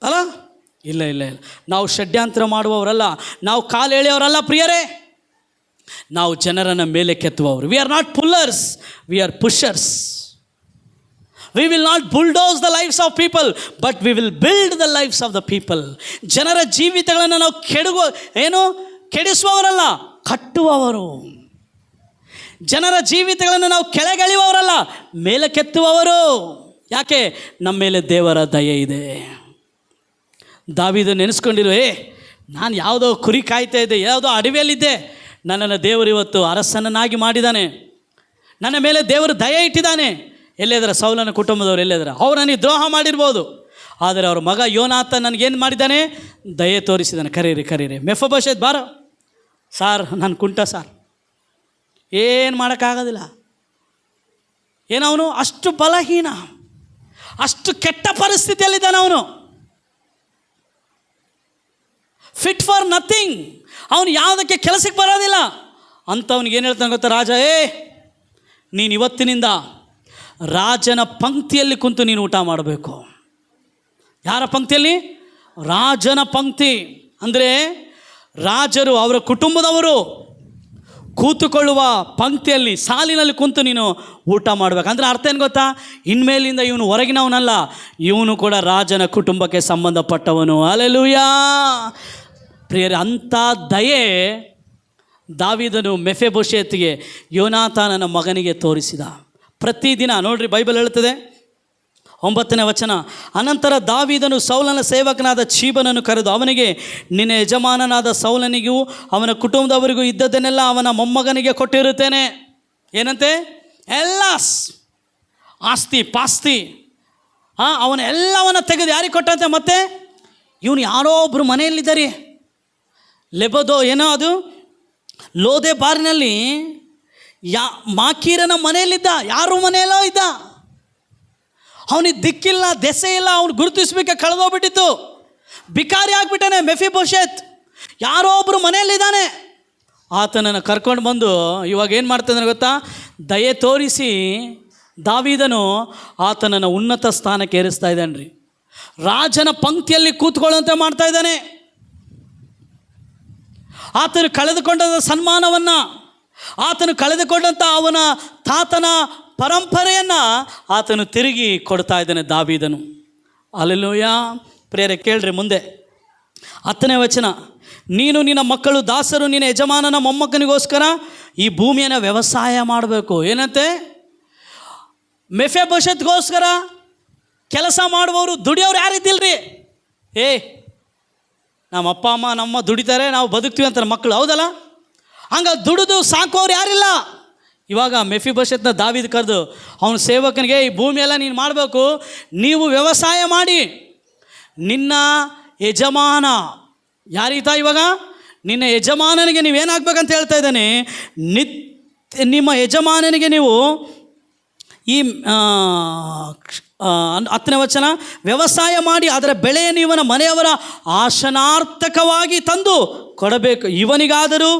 ಅಲ್ಲ. ಇಲ್ಲ, ನಾವು ಷಡ್ಯಂತ್ರ ಮಾಡುವವರಲ್ಲ, ನಾವು ಕಾಲು ಎಳೆಯವರಲ್ಲ ಪ್ರಿಯರೇ. ನಾವು ಜನರನ್ನು ಮೇಲೆ ಕೆತ್ತುವವರು. We are not pullers, we are pushers. We will not bulldoze the lives of people, but we will build the lives of the people. ಜನರ ಜೀವಿತಗಳನ್ನು ನಾವು ಕೆಡಿಸುವವರಲ್ಲ, ಕಟ್ಟುವವರು. ಜನರ ಜೀವಿತಗಳನ್ನು ನಾವು ಕೆಳಗೆಳೆಯುವವರಲ್ಲ, ಮೇಲೆ ಕೆತ್ತುವವರು. ಯಾಕೆ? ನಮ್ಮ ಮೇಲೆ ದೇವರ ದಯೆ ಇದೆ. ದಾವೀದ ನೆನೆಸ್ಕೊಂಡಿರು, ನಾನು ಯಾವುದೋ ಕುರಿ ಕಾಯ್ತಾ ಇದ್ದೆ, ಯಾವುದೋ ಅಡವಿಯಲ್ಲಿದ್ದೆ, ನನ್ನನ್ನು ದೇವರು ಇವತ್ತು ಅರಸನನ್ನಾಗಿ ಮಾಡಿದ್ದಾನೆ, ನನ್ನ ಮೇಲೆ ದೇವರು ದಯೆ ಇಟ್ಟಿದ್ದಾನೆ. ಎಲ್ಲಿದ್ದಾರೆ ಸೌಲನ ಕುಟುಂಬದವರು? ಎಲ್ಲಿದ್ದಾರೆ? ಅವ್ರು ನನಗೆ ದ್ರೋಹ ಮಾಡಿರ್ಬೋದು, ಆದರೆ ಅವ್ರ ಮಗ ಯೋನಾತ ನನಗೇನು ಮಾಡಿದ್ದಾನೆ? ದಯೆ ತೋರಿಸಿದ್ದಾನೆ. ಕರೀರಿ. ಮೆಫಿಬೋಶೆತ ಬಾರ ಸಾರ್, ನಾನು ಕುಂಟ ಸಾರ್, ಏನು ಮಾಡೋಕ್ಕಾಗೋದಿಲ್ಲ. ಏನವನು ಅಷ್ಟು ಬಲಹೀನ, ಅಷ್ಟು ಕೆಟ್ಟ ಪರಿಸ್ಥಿತಿಯಲ್ಲಿದ್ದಾನೆ ಅವನು. Fit for nothing. ಅವನು ಯಾವುದಕ್ಕೆ ಕೆಲಸಕ್ಕೆ ಬರೋದಿಲ್ಲ. ಅಂಥವ್ನಿಗೆ ಏನು ಹೇಳ್ತಾನೆ ಗೊತ್ತಾ ರಾಜ? ನೀನು ಇವತ್ತಿನಿಂದ ರಾಜನ ಪಂಕ್ತಿಯಲ್ಲಿ ಕುಂತು ನೀನು ಊಟ ಮಾಡಬೇಕು. ಯಾರ ಪಂಕ್ತಿಯಲ್ಲಿ? ರಾಜನ ಪಂಕ್ತಿ. ಅಂದರೆ ರಾಜರು, ಅವರ ಕುಟುಂಬದವರು ಕೂತುಕೊಳ್ಳುವ ಪಂಕ್ತಿಯಲ್ಲಿ, ಸಾಲಿನಲ್ಲಿ ಕುಂತು ನೀನು ಊಟ ಮಾಡಬೇಕು. ಅಂದರೆ ಅರ್ಥ ಏನು ಗೊತ್ತಾ? ಇನ್ಮೇಲಿಂದ ಇವನು ಹೊರಗಿನವನಲ್ಲ, ಇವನು ಕೂಡ ರಾಜನ ಕುಟುಂಬಕ್ಕೆ ಸಂಬಂಧಪಟ್ಟವನು. ಹಲ್ಲೆಲೂಯಾ ಪ್ರಿಯರೇ, ಅಂಥ ದಯೆ ದಾವೀದನು ಮೆಫೀಬೋಶೆತಿಗೆ, ಯೋನಾತಾನನ ಮಗನಿಗೆ ತೋರಿಸಿದ. ಪ್ರತಿದಿನ ನೋಡ್ರಿ, ಬೈಬಲ್ ಹೇಳುತ್ತದೆ 9ನೇ ವಚನ, ಅನಂತರ ದಾವೀದನು ಸೌಲನ ಸೇವಕನಾದ ಚೀಬನನ್ನು ಕರೆದು ಅವನಿಗೆ, ನಿನ್ನ ಯಜಮಾನನಾದ ಸೌಲನಿಗೂ ಅವನ ಕುಟುಂಬದವರಿಗೂ ಇದ್ದದನ್ನೆಲ್ಲ ಅವನ ಮೊಮ್ಮಗನಿಗೆ ಕೊಟ್ಟಿರುತ್ತೇನೆ. ಏನಂತೆ? ಎಲ್ಲ ಆಸ್ತಿ ಪಾಸ್ತಿ ಅವನ ಎಲ್ಲವನ್ನ ತೆಗೆದು ಯಾರಿಗೆ ಕೊಟ್ಟಂತೆ? ಮತ್ತೆ ಇವನು ಯಾರೋ ಒಬ್ಬರು ಮನೆಯಲ್ಲಿದ್ದಾರೆ, ಲೆಬದೋ ಏನೋ ಅದು ಲೋದೆ ಬಾರಿನಲ್ಲಿ ಮಾಕೀರನ ಮನೆಯಲ್ಲಿದ್ದ, ಯಾರು ಮನೆಯಲ್ಲೋ ಇದ್ದ. ಅವನಿಗೆ ದಿಕ್ಕಿಲ್ಲ, ದೆಸೆ ಇಲ್ಲ, ಅವನು ಗುರುತಿಸ್ಬೇಕೆ ಕಳೆದೋಗ್ಬಿಟ್ಟಿತ್ತು. ಬಿಕಾರಿ ಆಗಿಬಿಟ್ಟಾನೆ ಮೆಫೀಬೋಶೆತ್. ಯಾರೋ ಒಬ್ಬರು ಮನೆಯಲ್ಲಿದ್ದಾನೆ. ಆತನನ್ನು ಕರ್ಕೊಂಡು ಬಂದು ಇವಾಗ ಏನು ಮಾಡ್ತಾನೆ ಗೊತ್ತಾ? ದಯೆ ತೋರಿಸಿ ದಾವೀದನು ಆತನನ್ನು ಉನ್ನತ ಸ್ಥಾನಕ್ಕೆ ಏರಿಸ್ತಾ ಇದ್ದಾನೆ ರೀ. ರಾಜನ ಪಂಕ್ತಿಯಲ್ಲಿ ಕೂತ್ಕೊಳ್ಳುವಂತೆ ಮಾಡ್ತಾ ಇದ್ದಾನೆ. ಆತನು ಕಳೆದುಕೊಂಡ ಸನ್ಮಾನವನ್ನು, ಆತನು ಕಳೆದುಕೊಂಡಂಥ ಅವನ ತಾತನ ಪರಂಪರೆಯನ್ನು ಆತನು ತಿರುಗಿ ಕೊಡ್ತಾ ಇದ್ದಾನೆ ದಾವೀದನು. ಹಲ್ಲೆಲೂಯಾ ಪ್ರಿಯರೇ, ಕೇಳ್ರಿ ಮುಂದೆ 10ನೇ ವಚನ, ನೀನು ನಿನ್ನ ಮಕ್ಕಳು ದಾಸರು ನಿನ್ನ ಯಜಮಾನನ ಮೊಮ್ಮಕ್ಕನಿಗೋಸ್ಕರ ಈ ಭೂಮಿಯನ್ನು ವ್ಯವಸಾಯ ಮಾಡಬೇಕು. ಏನಂತೆ? ಮೆಫೀಬೋಶೆತ್ಗೋಸ್ಕರ ಕೆಲಸ ಮಾಡುವವರು, ದುಡಿಯೋರು ಯಾರಿದ್ದಿಲ್ರಿ. ನಮ್ಮ ಅಪ್ಪ ಅಮ್ಮ ನಮ್ಮ ದುಡಿತಾರೆ, ನಾವು ಬದುಕ್ತೀವಿ ಅಂತಾರೆ ಮಕ್ಕಳು, ಹೌದಲ್ಲ? ಹಂಗೆ ದುಡಿದು ಸಾಕೋರು ಯಾರಿಲ್ಲ. ಇವಾಗ ಮೆಫೀಬೋಶೆತ್ನ ದಾವೀದ ಕರೆದು ಅವನ ಸೇವಕನಿಗೆ, ಈ ಭೂಮಿಯೆಲ್ಲ ನೀನು ಮಾಡಬೇಕು, ನೀವು ವ್ಯವಸಾಯ ಮಾಡಿ ನಿನ್ನ ಯಜಮಾನ ಯಾರೀತ ಇವಾಗ ನಿನ್ನ ಯಜಮಾನನಿಗೆ ನೀವೇನಾಗಬೇಕಂತ ಹೇಳ್ತಾ ಇದ್ದಾನೆ. ನಿಮ್ಮ ಯಜಮಾನನಿಗೆ ನೀವು ಈ 10ನೇ ವಚನ, ವ್ಯವಸಾಯ ಮಾಡಿ ಅದರ ಬೆಳೆಯನ್ನು ಇವನ ಮನೆಯವರ ಆಶನಾರ್ಥಕವಾಗಿ ತಂದು ಕೊಡಬೇಕು. ಇವನಿಗಾದರೂ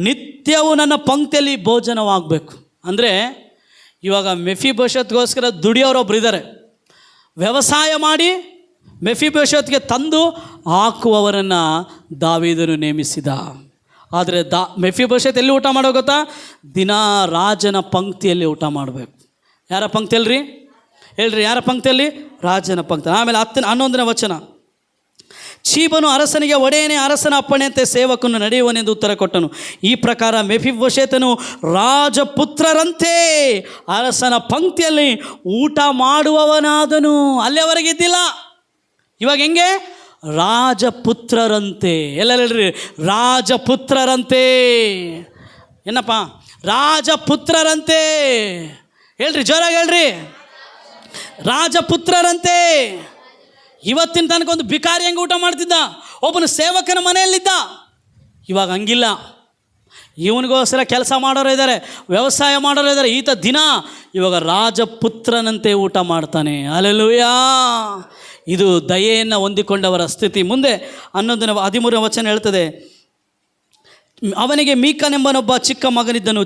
ನಿತ್ಯವೂ ನನ್ನ ಪಂಕ್ತಿಯಲ್ಲಿ ಭೋಜನವಾಗಬೇಕು. ಅಂದರೆ ಇವಾಗ ಮೆಫೀಬೋಶೆತ್ಗೋಸ್ಕರ ದುಡಿಯೋರೊಬ್ರು ಇದ್ದಾರೆ. ವ್ಯವಸಾಯ ಮಾಡಿ ಮೆಫೀಬೋಶೆತ್ಗೆ ತಂದು ಹಾಕುವವರನ್ನು ದಾವೀದನು ನೇಮಿಸಿದ. ಆದರೆ ಮೆಫೀಬೋಶೆತ್ ಎಲ್ಲಿ ಊಟ ಮಾಡೋ ಗೊತ್ತಾ? ದಿನ ರಾಜನ ಪಂಕ್ತಿಯಲ್ಲಿ ಊಟ ಮಾಡಬೇಕು. ಯಾರ ಪಂಕ್ತಿಯಲ್ಲಿ ರೀ? ಹೇಳ್ರಿ, ಯಾರ ಪಂಕ್ತಿಯಲ್ಲಿ? ರಾಜನ ಪಂಕ್ತಿ. ಆಮೇಲೆ 11ನೇ ವಚನ, ಚೀಬನು ಅರಸನಿಗೆ, ಒಡೆಯನೇ, ಅರಸನ ಅಪ್ಪಣೆಯಂತೆ ಸೇವಕನು ನಡೆಯುವನೆಂದು ಉತ್ತರ ಕೊಟ್ಟನು. ಈ ಪ್ರಕಾರ ಮೆಫೀಬೋಶೆತನು ರಾಜಪುತ್ರರಂತೆ ಅರಸನ ಪಂಕ್ತಿಯಲ್ಲಿ ಊಟ ಮಾಡುವವನಾದನು. ಅಲ್ಲಿಯವರೆಗೆ ಇದ್ದಿಲ್ಲ, ಇವಾಗ ಹೆಂಗೆ? ರಾಜಪುತ್ರರಂತೆ. ಎಲ್ಲ ಹೇಳ್ರಿ, ರಾಜಪುತ್ರರಂತೆ. ಏನಪ್ಪ? ರಾಜಪುತ್ರರಂತೆ. ಹೇಳ್ರಿ, ಜೋರಾಗಿ ಹೇಳ್ರಿ, ರಾಜಪುತ್ರರಂತೆ. ಇವತ್ತಿನ ತನಕ ಒಂದು ಬಿಕಾರಿ ಹೆಂಗೆ ಊಟ ಮಾಡ್ತಿದ್ದ, ಒಬ್ಬನ ಸೇವಕನ ಮನೆಯಲ್ಲಿದ್ದ. ಇವಾಗ ಹಂಗಿಲ್ಲ. ಇವನಿಗೋಸ್ಕರ ಕೆಲಸ ಮಾಡೋರು ಇದ್ದಾರೆ, ವ್ಯವಸಾಯ ಮಾಡೋರು ಇದ್ದಾರೆ. ಈತ ದಿನ ಇವಾಗ ರಾಜಪುತ್ರನಂತೆ ಊಟ ಮಾಡ್ತಾನೆ. ಹಲ್ಲೆಲೂಯಾ. ಇದು ದಯೆಯನ್ನು ಹೊಂದಿಕೊಂಡವರ ಸ್ಥಿತಿ. ಮುಂದೆ 13ನೇ ವಚನ ಹೇಳ್ತದೆ, ಅವನಿಗೆ ಮೀಕನೆಂಬನೊಬ್ಬ ಚಿಕ್ಕ ಮಗನಿದ್ದನು.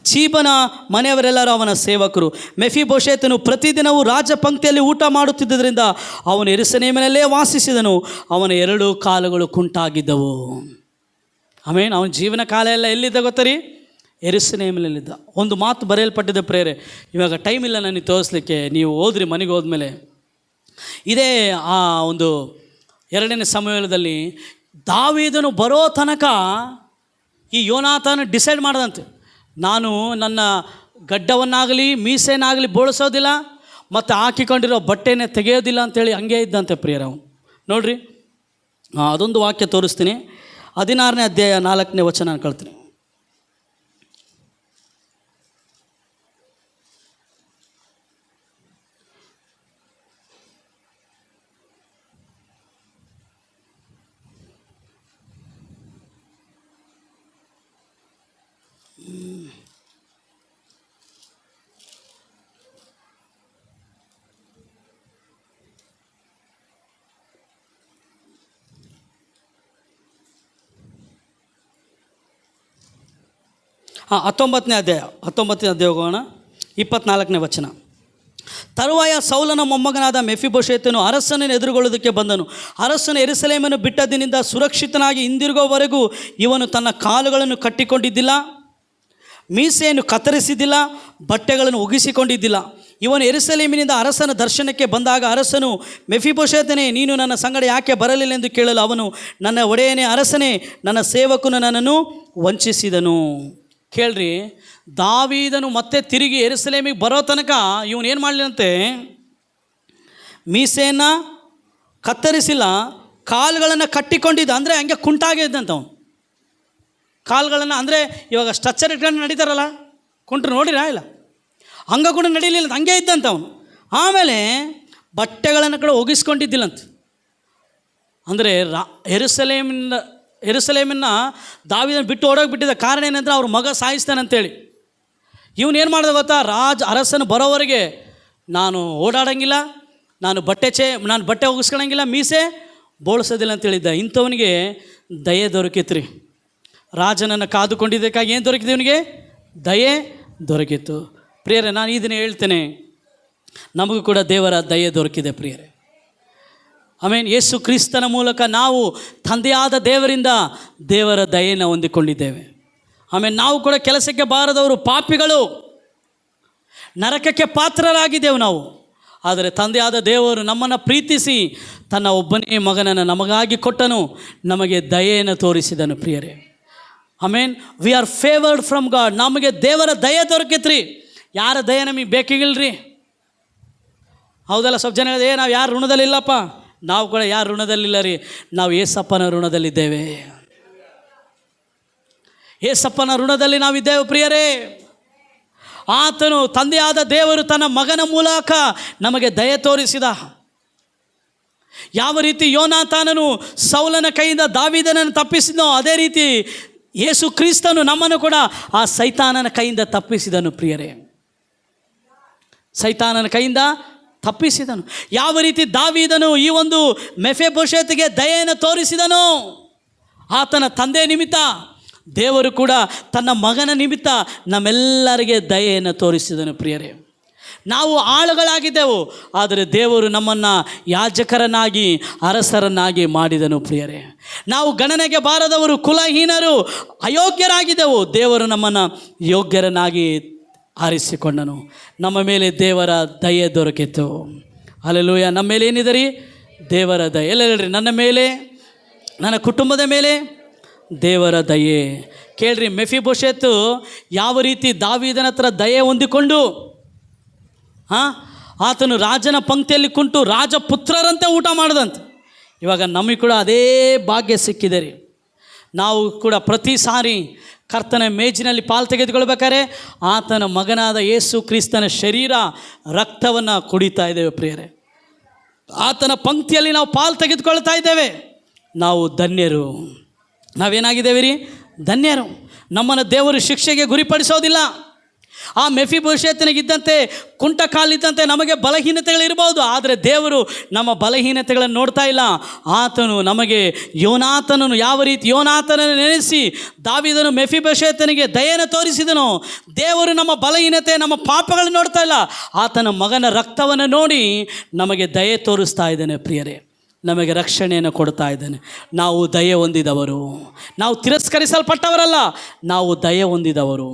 ಚೀಬನ ಮನೆಯವರೆಲ್ಲರೂ ಅವನ ಸೇವಕರು. ಮೆಫೀಬೋಶೆತನು ಪ್ರತಿದಿನವೂ ರಾಜ ಪಂಕ್ತಿಯಲ್ಲಿ ಊಟ ಮಾಡುತ್ತಿದ್ದರಿಂದ ಅವನು ಯೆರೂಸಲೇಮಿನಲ್ಲೇ ವಾಸಿಸಿದನು. ಅವನ 2 ಕಾಲುಗಳು ಕುಂಟಾಗಿದ್ದವು. ಆಮೇಲೆ ಅವನ ಜೀವನ ಕಾಲ ಎಲ್ಲ ಎಲ್ಲಿದ್ದ ಗೊತ್ತರಿ? ಯೆರೂಸಲೇಮಿನಲ್ಲಿದ್ದ. ಒಂದು ಮಾತು ಬರೆಯಲ್ಪಟ್ಟಿದ್ದ ಪ್ರೇರೆ, ಇವಾಗ ಟೈಮ್ ಇಲ್ಲ ನನಗೆ ತೋರಿಸ್ಲಿಕ್ಕೆ, ನೀವು ಓದ್ರಿ ಮನೆಗೆ ಹೋದ್ಮೇಲೆ. ಇದೇ ಆ ಒಂದು 2ನೇ ಸಮಯದಲ್ಲಿ ದಾವೀದನು ಬರೋ ತನಕ ಈ ಯೋನಾತಾನ ಡಿಸೈಡ್ ಮಾಡ್ದಂತೆ, ನಾನು ನನ್ನ ಗಡ್ಡವನ್ನಾಗಲಿ ಮೀಸೆನಾಗಲಿ ಬೋಳಿಸೋದಿಲ್ಲ ಮತ್ತು ಹಾಕಿಕೊಂಡಿರೋ ಬಟ್ಟೆನೇ ತೆಗೆಯೋದಿಲ್ಲ ಅಂಥೇಳಿ ಹಂಗೆ ಇದ್ದಂತೆ ಪ್ರಿಯರವು. ನೋಡ್ರಿ, ಅದೊಂದು ವಾಕ್ಯ ತೋರಿಸ್ತೀನಿ. 16ನೇ ಅಧ್ಯಾಯ 4ನೇ ವಚನ ನಾನು ಕಳ್ತೀನಿ. 19ನೇ ಅಧ್ಯಾಯ ಹೋಗೋಣ. 24ನೇ ವಚನ. ತರುವಾಯ ಸೌಲನ ಮೊಮ್ಮಗನಾದ ಮೆಫಿಬೋಶೆತನು ಅರಸನನ್ನು ಎದುರುಗೊಳ್ಳುವುದಕ್ಕೆ ಬಂದನು. ಅರಸನು ಯೆರೂಸಲೇಮನ್ನು ಬಿಟ್ಟದಿನಿಂದ ಸುರಕ್ಷಿತನಾಗಿ ಹಿಂದಿರುಗುವವರೆಗೂ ಇವನು ತನ್ನ ಕಾಲುಗಳನ್ನು ಕಟ್ಟಿಕೊಂಡಿದ್ದಿಲ್ಲ, ಮೀಸೆಯನ್ನು ಕತ್ತರಿಸಿದ್ದಿಲ್ಲ, ಬಟ್ಟೆಗಳನ್ನು ಒಗಿಸಿಕೊಂಡಿದ್ದಿಲ್ಲ. ಇವನು ಯೆರೂಸಲೇಮಿನಿಂದ ಅರಸನ ದರ್ಶನಕ್ಕೆ ಬಂದಾಗ ಅರಸನು, ಮೆಫಿಬೋಶೆತನೇ, ನೀನು ನನ್ನ ಸಂಗಡ ಯಾಕೆ ಬರಲಿಲ್ಲ ಎಂದು ಕೇಳಲು ಅವನು, ನನ್ನ ಒಡೆಯನೇ ಅರಸನೇ, ನನ್ನ ಸೇವಕನು ನನ್ನನ್ನು ವಂಚಿಸಿದನು. ಕೇಳ್ರಿ, ದಾವೀದನು ಮತ್ತೆ ತಿರುಗಿ ಯೆರೂಸಲೇಮಿಗೆ ಬರೋ ತನಕ ಇವನೇನು ಮಾಡಲಿಲ್ಲಂತೆ, ಮೀಸೆಯನ್ನು ಕತ್ತರಿಸಿಲ್ಲ, ಕಾಲುಗಳನ್ನು ಕಟ್ಟಿಕೊಂಡಿದ್ದ. ಅಂದರೆ ಹಂಗೆ ಕುಂಟಾಗಿದ್ದಂತ ಅವನು ಕಾಲುಗಳನ್ನು. ಅಂದರೆ ಇವಾಗ ಸ್ಟ್ರಕ್ಚರ್ ಇಟ್ಕೊಂಡು ನಡೀತಾರಲ್ಲ, ಕುಂಟ್ರು ನೋಡಿರಾ ಇಲ್ಲ, ಹಂಗ ಕೂಡ ನಡೀಲಿಲ್ಲ, ಹಂಗೆ ಇದ್ದಂತ ಅವನು. ಆಮೇಲೆ ಬಟ್ಟೆಗಳನ್ನು ಕೂಡ ಒಗಿಸ್ಕೊಂಡಿದ್ದಿಲ್ಲಂತ. ಅಂದರೆ ಯೆರೂಸಲೇಮನ್ನ ದಾವೀದನ ಬಿಟ್ಟು ಓಡೋಗಿಬಿಟ್ಟಿದ್ದ ಕಾರಣ ಏನಂದ್ರೆ ಅವ್ರ ಮಗ ಸಾಯಿಸ್ತಾನಂತೇಳಿ. ಇವನೇನು ಮಾಡಿದ ಗೊತ್ತಾ, ಅರಸನು ಬರೋವರೆಗೆ ನಾನು ಓಡಾಡೋಂಗಿಲ್ಲ, ನಾನು ಬಟ್ಟೆ ಒಗಿಸ್ಕೊಳಂಗಿಲ್ಲ, ಮೀಸೆ ಬೋಳಿಸೋದಿಲ್ಲ ಅಂತೇಳಿದ್ದ. ಇಂಥವನಿಗೆ ದಯೆ ದೊರಕಿತ್ರಿ. ರಾಜನನ್ನು ಕಾದುಕೊಂಡಿದ್ದಕ್ಕಾಗಿ ಏನು ದೊರಕಿದೆ ಇವನಿಗೆ? ದಯೆ ದೊರಕಿತ್ತು. ಪ್ರಿಯರೇ, ನಾನು ಇದನ್ನು ಹೇಳ್ತೇನೆ, ನಮಗೂ ಕೂಡ ದೇವರ ದಯೆ ದೊರಕಿದೆ ಪ್ರಿಯರೇ. ಆಮೇಲೆ ಯೇಸು ಕ್ರಿಸ್ತನ ಮೂಲಕ ನಾವು ತಂದೆಯಾದ ದೇವರಿಂದ ದೇವರ ದಯೆಯನ್ನು ಹೊಂದಿಕೊಂಡಿದ್ದೇವೆ. ಆಮೇಲೆ ನಾವು ಕೂಡ ಕೆಲಸಕ್ಕೆ ಬಾರದವರು, ಪಾಪಿಗಳು, ನರಕಕ್ಕೆ ಪಾತ್ರರಾಗಿದ್ದೆವು ನಾವು. ಆದರೆ ತಂದೆಯಾದ ದೇವರು ನಮ್ಮನ್ನು ಪ್ರೀತಿಸಿ ತನ್ನ ಒಬ್ಬನೇ ಮಗನನ್ನು ನಮಗಾಗಿ ಕೊಟ್ಟನು, ನಮಗೆ ದಯೆಯನ್ನು ತೋರಿಸಿದನು ಪ್ರಿಯರೇ. Amen. We are favoured from God. ನಮಗೆ ದೇವರ ದಯೆ ದೊರಕೈತ್ರಿ. ಯಾರ ದಯೆ ನಮಗೆ ಬೇಕಿಗಿಲ್ರಿ? ಹೌದಲ್ಲ? ಸ್ವಲ್ಪ ಜನ ಹೇಳಿದೆ, ನಾವು ಯಾರು ಋಣದಲ್ಲಿಲ್ಲಪ್ಪ. ನಾವು ಕೂಡ ಯಾರು ಋಣದಲ್ಲಿಲ್ಲ ರೀ, ನಾವು ಏಸಪ್ಪನ ಋಣದಲ್ಲಿದ್ದೇವೆ. ಏಸಪ್ಪನ ಋಣದಲ್ಲಿ ನಾವಿದ್ದೇವೆ ಪ್ರಿಯರೇ. ಆತನು, ತಂದೆಯಾದ ದೇವರು ತನ್ನ ಮಗನ ಮೂಲಕ ನಮಗೆ ದಯೆ ತೋರಿಸಿದ. ಯಾವ ರೀತಿ ಯೋನಾತಾನನು ಸೌಲನ ಕೈಯಿಂದ ದಾವೀದನನ್ನು ತಪ್ಪಿಸಿದನೋ, ಅದೇ ರೀತಿ ಯೇಸು ಕ್ರಿಸ್ತನು ನಮ್ಮನ್ನು ಕೂಡ ಆ ಸೈತಾನನ ಕೈಯಿಂದ ತಪ್ಪಿಸಿದನು ಪ್ರಿಯರೇ. ಸೈತಾನನ ಕೈಯಿಂದ ತಪ್ಪಿಸಿದನು. ಯಾವ ರೀತಿ ದಾವೀದನು ಈ ಒಂದು ಮೆಫಿಬೋಶೆತನಿಗೆ ದಯೆಯನ್ನು ತೋರಿಸಿದನು, ಆತನ ತಂದೆ ನಿಮಿತ್ತ ದೇವರು ಕೂಡ ತನ್ನ ಮಗನ ನಿಮಿತ್ತ ನಮ್ಮೆಲ್ಲರಿಗೆ ದಯೆಯನ್ನು ತೋರಿಸಿದನು ಪ್ರಿಯರೇ. ನಾವು ಆಳುಗಳಾಗಿದ್ದೆವು, ಆದರೆ ದೇವರು ನಮ್ಮನ್ನು ಯಾಜಕರನ್ನಾಗಿ, ಅರಸರನ್ನಾಗಿ ಮಾಡಿದನು ಪ್ರಿಯರೇ. ನಾವು ಗಣನೆಗೆ ಬಾರದವರು, ಕುಲಹೀನರು, ಅಯೋಗ್ಯರಾಗಿದ್ದೆವು. ದೇವರು ನಮ್ಮನ್ನು ಯೋಗ್ಯರನ್ನಾಗಿ ಆರಿಸಿಕೊಂಡನು. ನಮ್ಮ ಮೇಲೆ ದೇವರ ದಯೆ ದೊರಕಿತು. ಹಲ್ಲೆಲೂಯಾ. ನಮ್ಮ ಮೇಲೆ ಏನಿದೆ ರೀ? ದೇವರ ದಯೆ. ಎಲ್ಲ ಹೇಳ್ರಿ, ನನ್ನ ಮೇಲೆ, ನನ್ನ ಕುಟುಂಬದ ಮೇಲೆ ದೇವರ ದಯೆ. ಕೇಳ್ರಿ, ಮೆಫಿಬೋಶೆತು ಯಾವ ರೀತಿ ದಾವೀದನ ಹತ್ರ ದಯೆ ಹೊಂದಿಕೊಂಡು ಆತನು ರಾಜನ ಪಂಕ್ತಿಯಲ್ಲಿ ಕುಂತು ರಾಜಪುತ್ರರಂತೆ ಊಟ ಮಾಡಿದಂತೆ. ಇವಾಗ ನಮಗೆ ಕೂಡ ಅದೇ ಭಾಗ್ಯ ಸಿಕ್ಕಿದೆ ರೀ. ನಾವು ಕೂಡ ಪ್ರತಿ ಸಾರಿ ಕರ್ತನ ಮೇಜಿನಲ್ಲಿ ಪಾಲು ತೆಗೆದುಕೊಳ್ಬೇಕಾದ್ರೆ ಆತನ ಮಗನಾದ ಯೇಸು ಕ್ರಿಸ್ತನ ಶರೀರ, ರಕ್ತವನ್ನು ಕುಡಿತಾ ಇದ್ದೇವೆ ಪ್ರಿಯರೇ. ಆತನ ಪಂಕ್ತಿಯಲ್ಲಿ ನಾವು ಪಾಲು ತೆಗೆದುಕೊಳ್ತಾ ಇದ್ದೇವೆ. ನಾವು ಧನ್ಯರು. ನಾವೇನಾಗಿದ್ದೇವೆ ರೀ? ಧನ್ಯರು. ನಮ್ಮನ್ನು ದೇವರು ಶಿಕ್ಷೆಗೆ ಗುರಿಪಡಿಸೋದಿಲ್ಲ. ಆ ಮೆಫಿಬೋಶೆತನಿಗಿದ್ದಂತೆ ಕುಂಟ ಕಾಲಿದ್ದಂತೆ ನಮಗೆ ಬಲಹೀನತೆಗಳಿರ್ಬೋದು, ಆದರೆ ದೇವರು ನಮ್ಮ ಬಲಹೀನತೆಗಳನ್ನು ನೋಡ್ತಾ ಇಲ್ಲ. ಆತನು ನಮಗೆ ಯೋನಾತನನು ಯಾವ ರೀತಿ ಯೋನಾತನನ್ನು ನೆನೆಸಿ ದಾವೀದನು ಮೆಫಿಬೋಶೆತನಿಗೆ ದಯೆಯನ್ನು ತೋರಿಸಿದನು. ದೇವರು ನಮ್ಮ ಬಲಹೀನತೆ, ನಮ್ಮ ಪಾಪಗಳನ್ನು ನೋಡ್ತಾ ಇಲ್ಲ, ಆತನ ಮಗನ ರಕ್ತವನ್ನು ನೋಡಿ ನಮಗೆ ದಯೆ ತೋರಿಸ್ತಾ ಇದ್ದಾನೆ ಪ್ರಿಯರೇ. ನಮಗೆ ರಕ್ಷಣೆಯನ್ನು ಕೊಡ್ತಾ ಇದ್ದಾನೆ. ನಾವು ದಯೆ ಹೊಂದಿದವರು. ನಾವು ತಿರಸ್ಕರಿಸಲ್ಪಟ್ಟವರಲ್ಲ, ನಾವು ದಯೆ ಹೊಂದಿದವರು.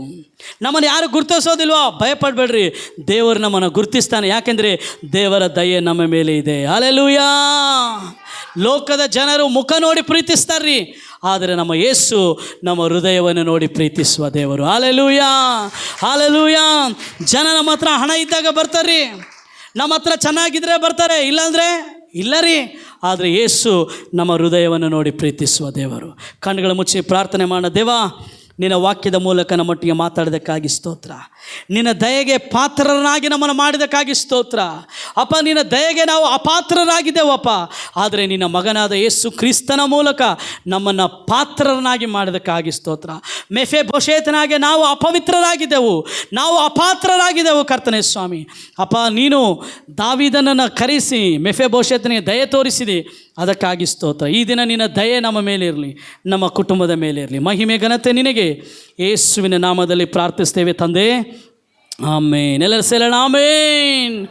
ನಮ್ಮನ್ನು ಯಾರು ಗುರುತಿಸೋದಿಲ್ವೋ ಭಯಪಡಬೇಡ್ರಿ, ದೇವರು ನಮ್ಮನ್ನು ಗುರುತಿಸ್ತಾನೆ. ಯಾಕೆಂದರೆ ದೇವರ ದಯೆ ನಮ್ಮ ಮೇಲೆ ಇದೆ. ಹಲ್ಲೆಲೂಯಾ. ಲೋಕದ ಜನರು ಮುಖ ನೋಡಿ ಪ್ರೀತಿಸ್ತಾರ್ರಿ, ಆದರೆ ನಮ್ಮ ಯೇಸು ನಮ್ಮ ಹೃದಯವನ್ನು ನೋಡಿ ಪ್ರೀತಿಸುವ ದೇವರು. Hallelujah, hallelujah. ಜನ ನಮ್ಮ ಹತ್ರ ಹಣ ಇದ್ದಾಗ ಬರ್ತಾರ್ರಿ, ನಮ್ಮ ಹತ್ರ ಚೆನ್ನಾಗಿದ್ದರೆ ಬರ್ತಾರೆ, ಇಲ್ಲಾಂದರೆ ಇಲ್ಲ ರೀ. ಆದರೆ ಯೇಸು ನಮ್ಮ ಹೃದಯವನ್ನು ನೋಡಿ ಪ್ರೀತಿಸುವ ದೇವರು. ಕಣ್ಣುಗಳ ಮುಚ್ಚಿ ಪ್ರಾರ್ಥನೆ ಮಾಡೋಣ. ದೇವಾ, ನಿನ್ನ ವಾಕ್ಯದ ಮೂಲಕ ನಮ್ಮೊಟ್ಟಿಗೆ ಮಾತಾಡೋದಕ್ಕಾಗಿ ಸ್ತೋತ್ರ. ನಿನ್ನ ದಯೆಗೆ ಪಾತ್ರರನ್ನಾಗಿ ನಮ್ಮನ್ನು ಮಾಡಿದಕ್ಕಾಗಿ ಸ್ತೋತ್ರ. ಅಪ್ಪ, ನಿನ್ನ ದಯೆಗೆ ನಾವು ಅಪಾತ್ರರಾಗಿದ್ದೇವಪ್ಪ, ಆದರೆ ನಿನ್ನ ಮಗನಾದ ಯೇಸು ಕ್ರಿಸ್ತನ ಮೂಲಕ ನಮ್ಮನ್ನು ಪಾತ್ರರನ್ನಾಗಿ ಮಾಡಿದಕ್ಕಾಗಿ ಸ್ತೋತ್ರ. ಮೆಫಿಬೋಶೆತನಾಗೆ ನಾವು ಅಪವಿತ್ರರಾಗಿದ್ದೆವು, ನಾವು ಅಪಾತ್ರರಾಗಿದ್ದೆವು ಕರ್ತನೇ ಸ್ವಾಮಿ. ಅಪ್ಪ, ನೀನು ದಾವೀದನನ್ನು ಕರೆಸಿ ಮೆಫಿಬೋಶೆತನಿಗೆ ದಯೆ ತೋರಿಸಿದೆ, ಅದಕ್ಕಾಗಿ ಸ್ತೋತ್ರ. ಈ ದಿನ ನಿನ್ನ ದಯೆ ನಮ್ಮ ಮೇಲೆ ಇರಲಿ, ನಮ್ಮ ಕುಟುಂಬದ ಮೇಲೆ ಇರಲಿ. ಮಹಿಮೆ ಘನತೆ ನಿನಗೆ ಯೇಸುವಿನ ನಾಮದಲ್ಲಿ ಪ್ರಾರ್ಥಿಸ್ತೇವೆ ತಂದೆ. ಆಮೇನ್. ಎಲ್ಲರೂ ಸೇರೋಣ ಆಮೇನ್.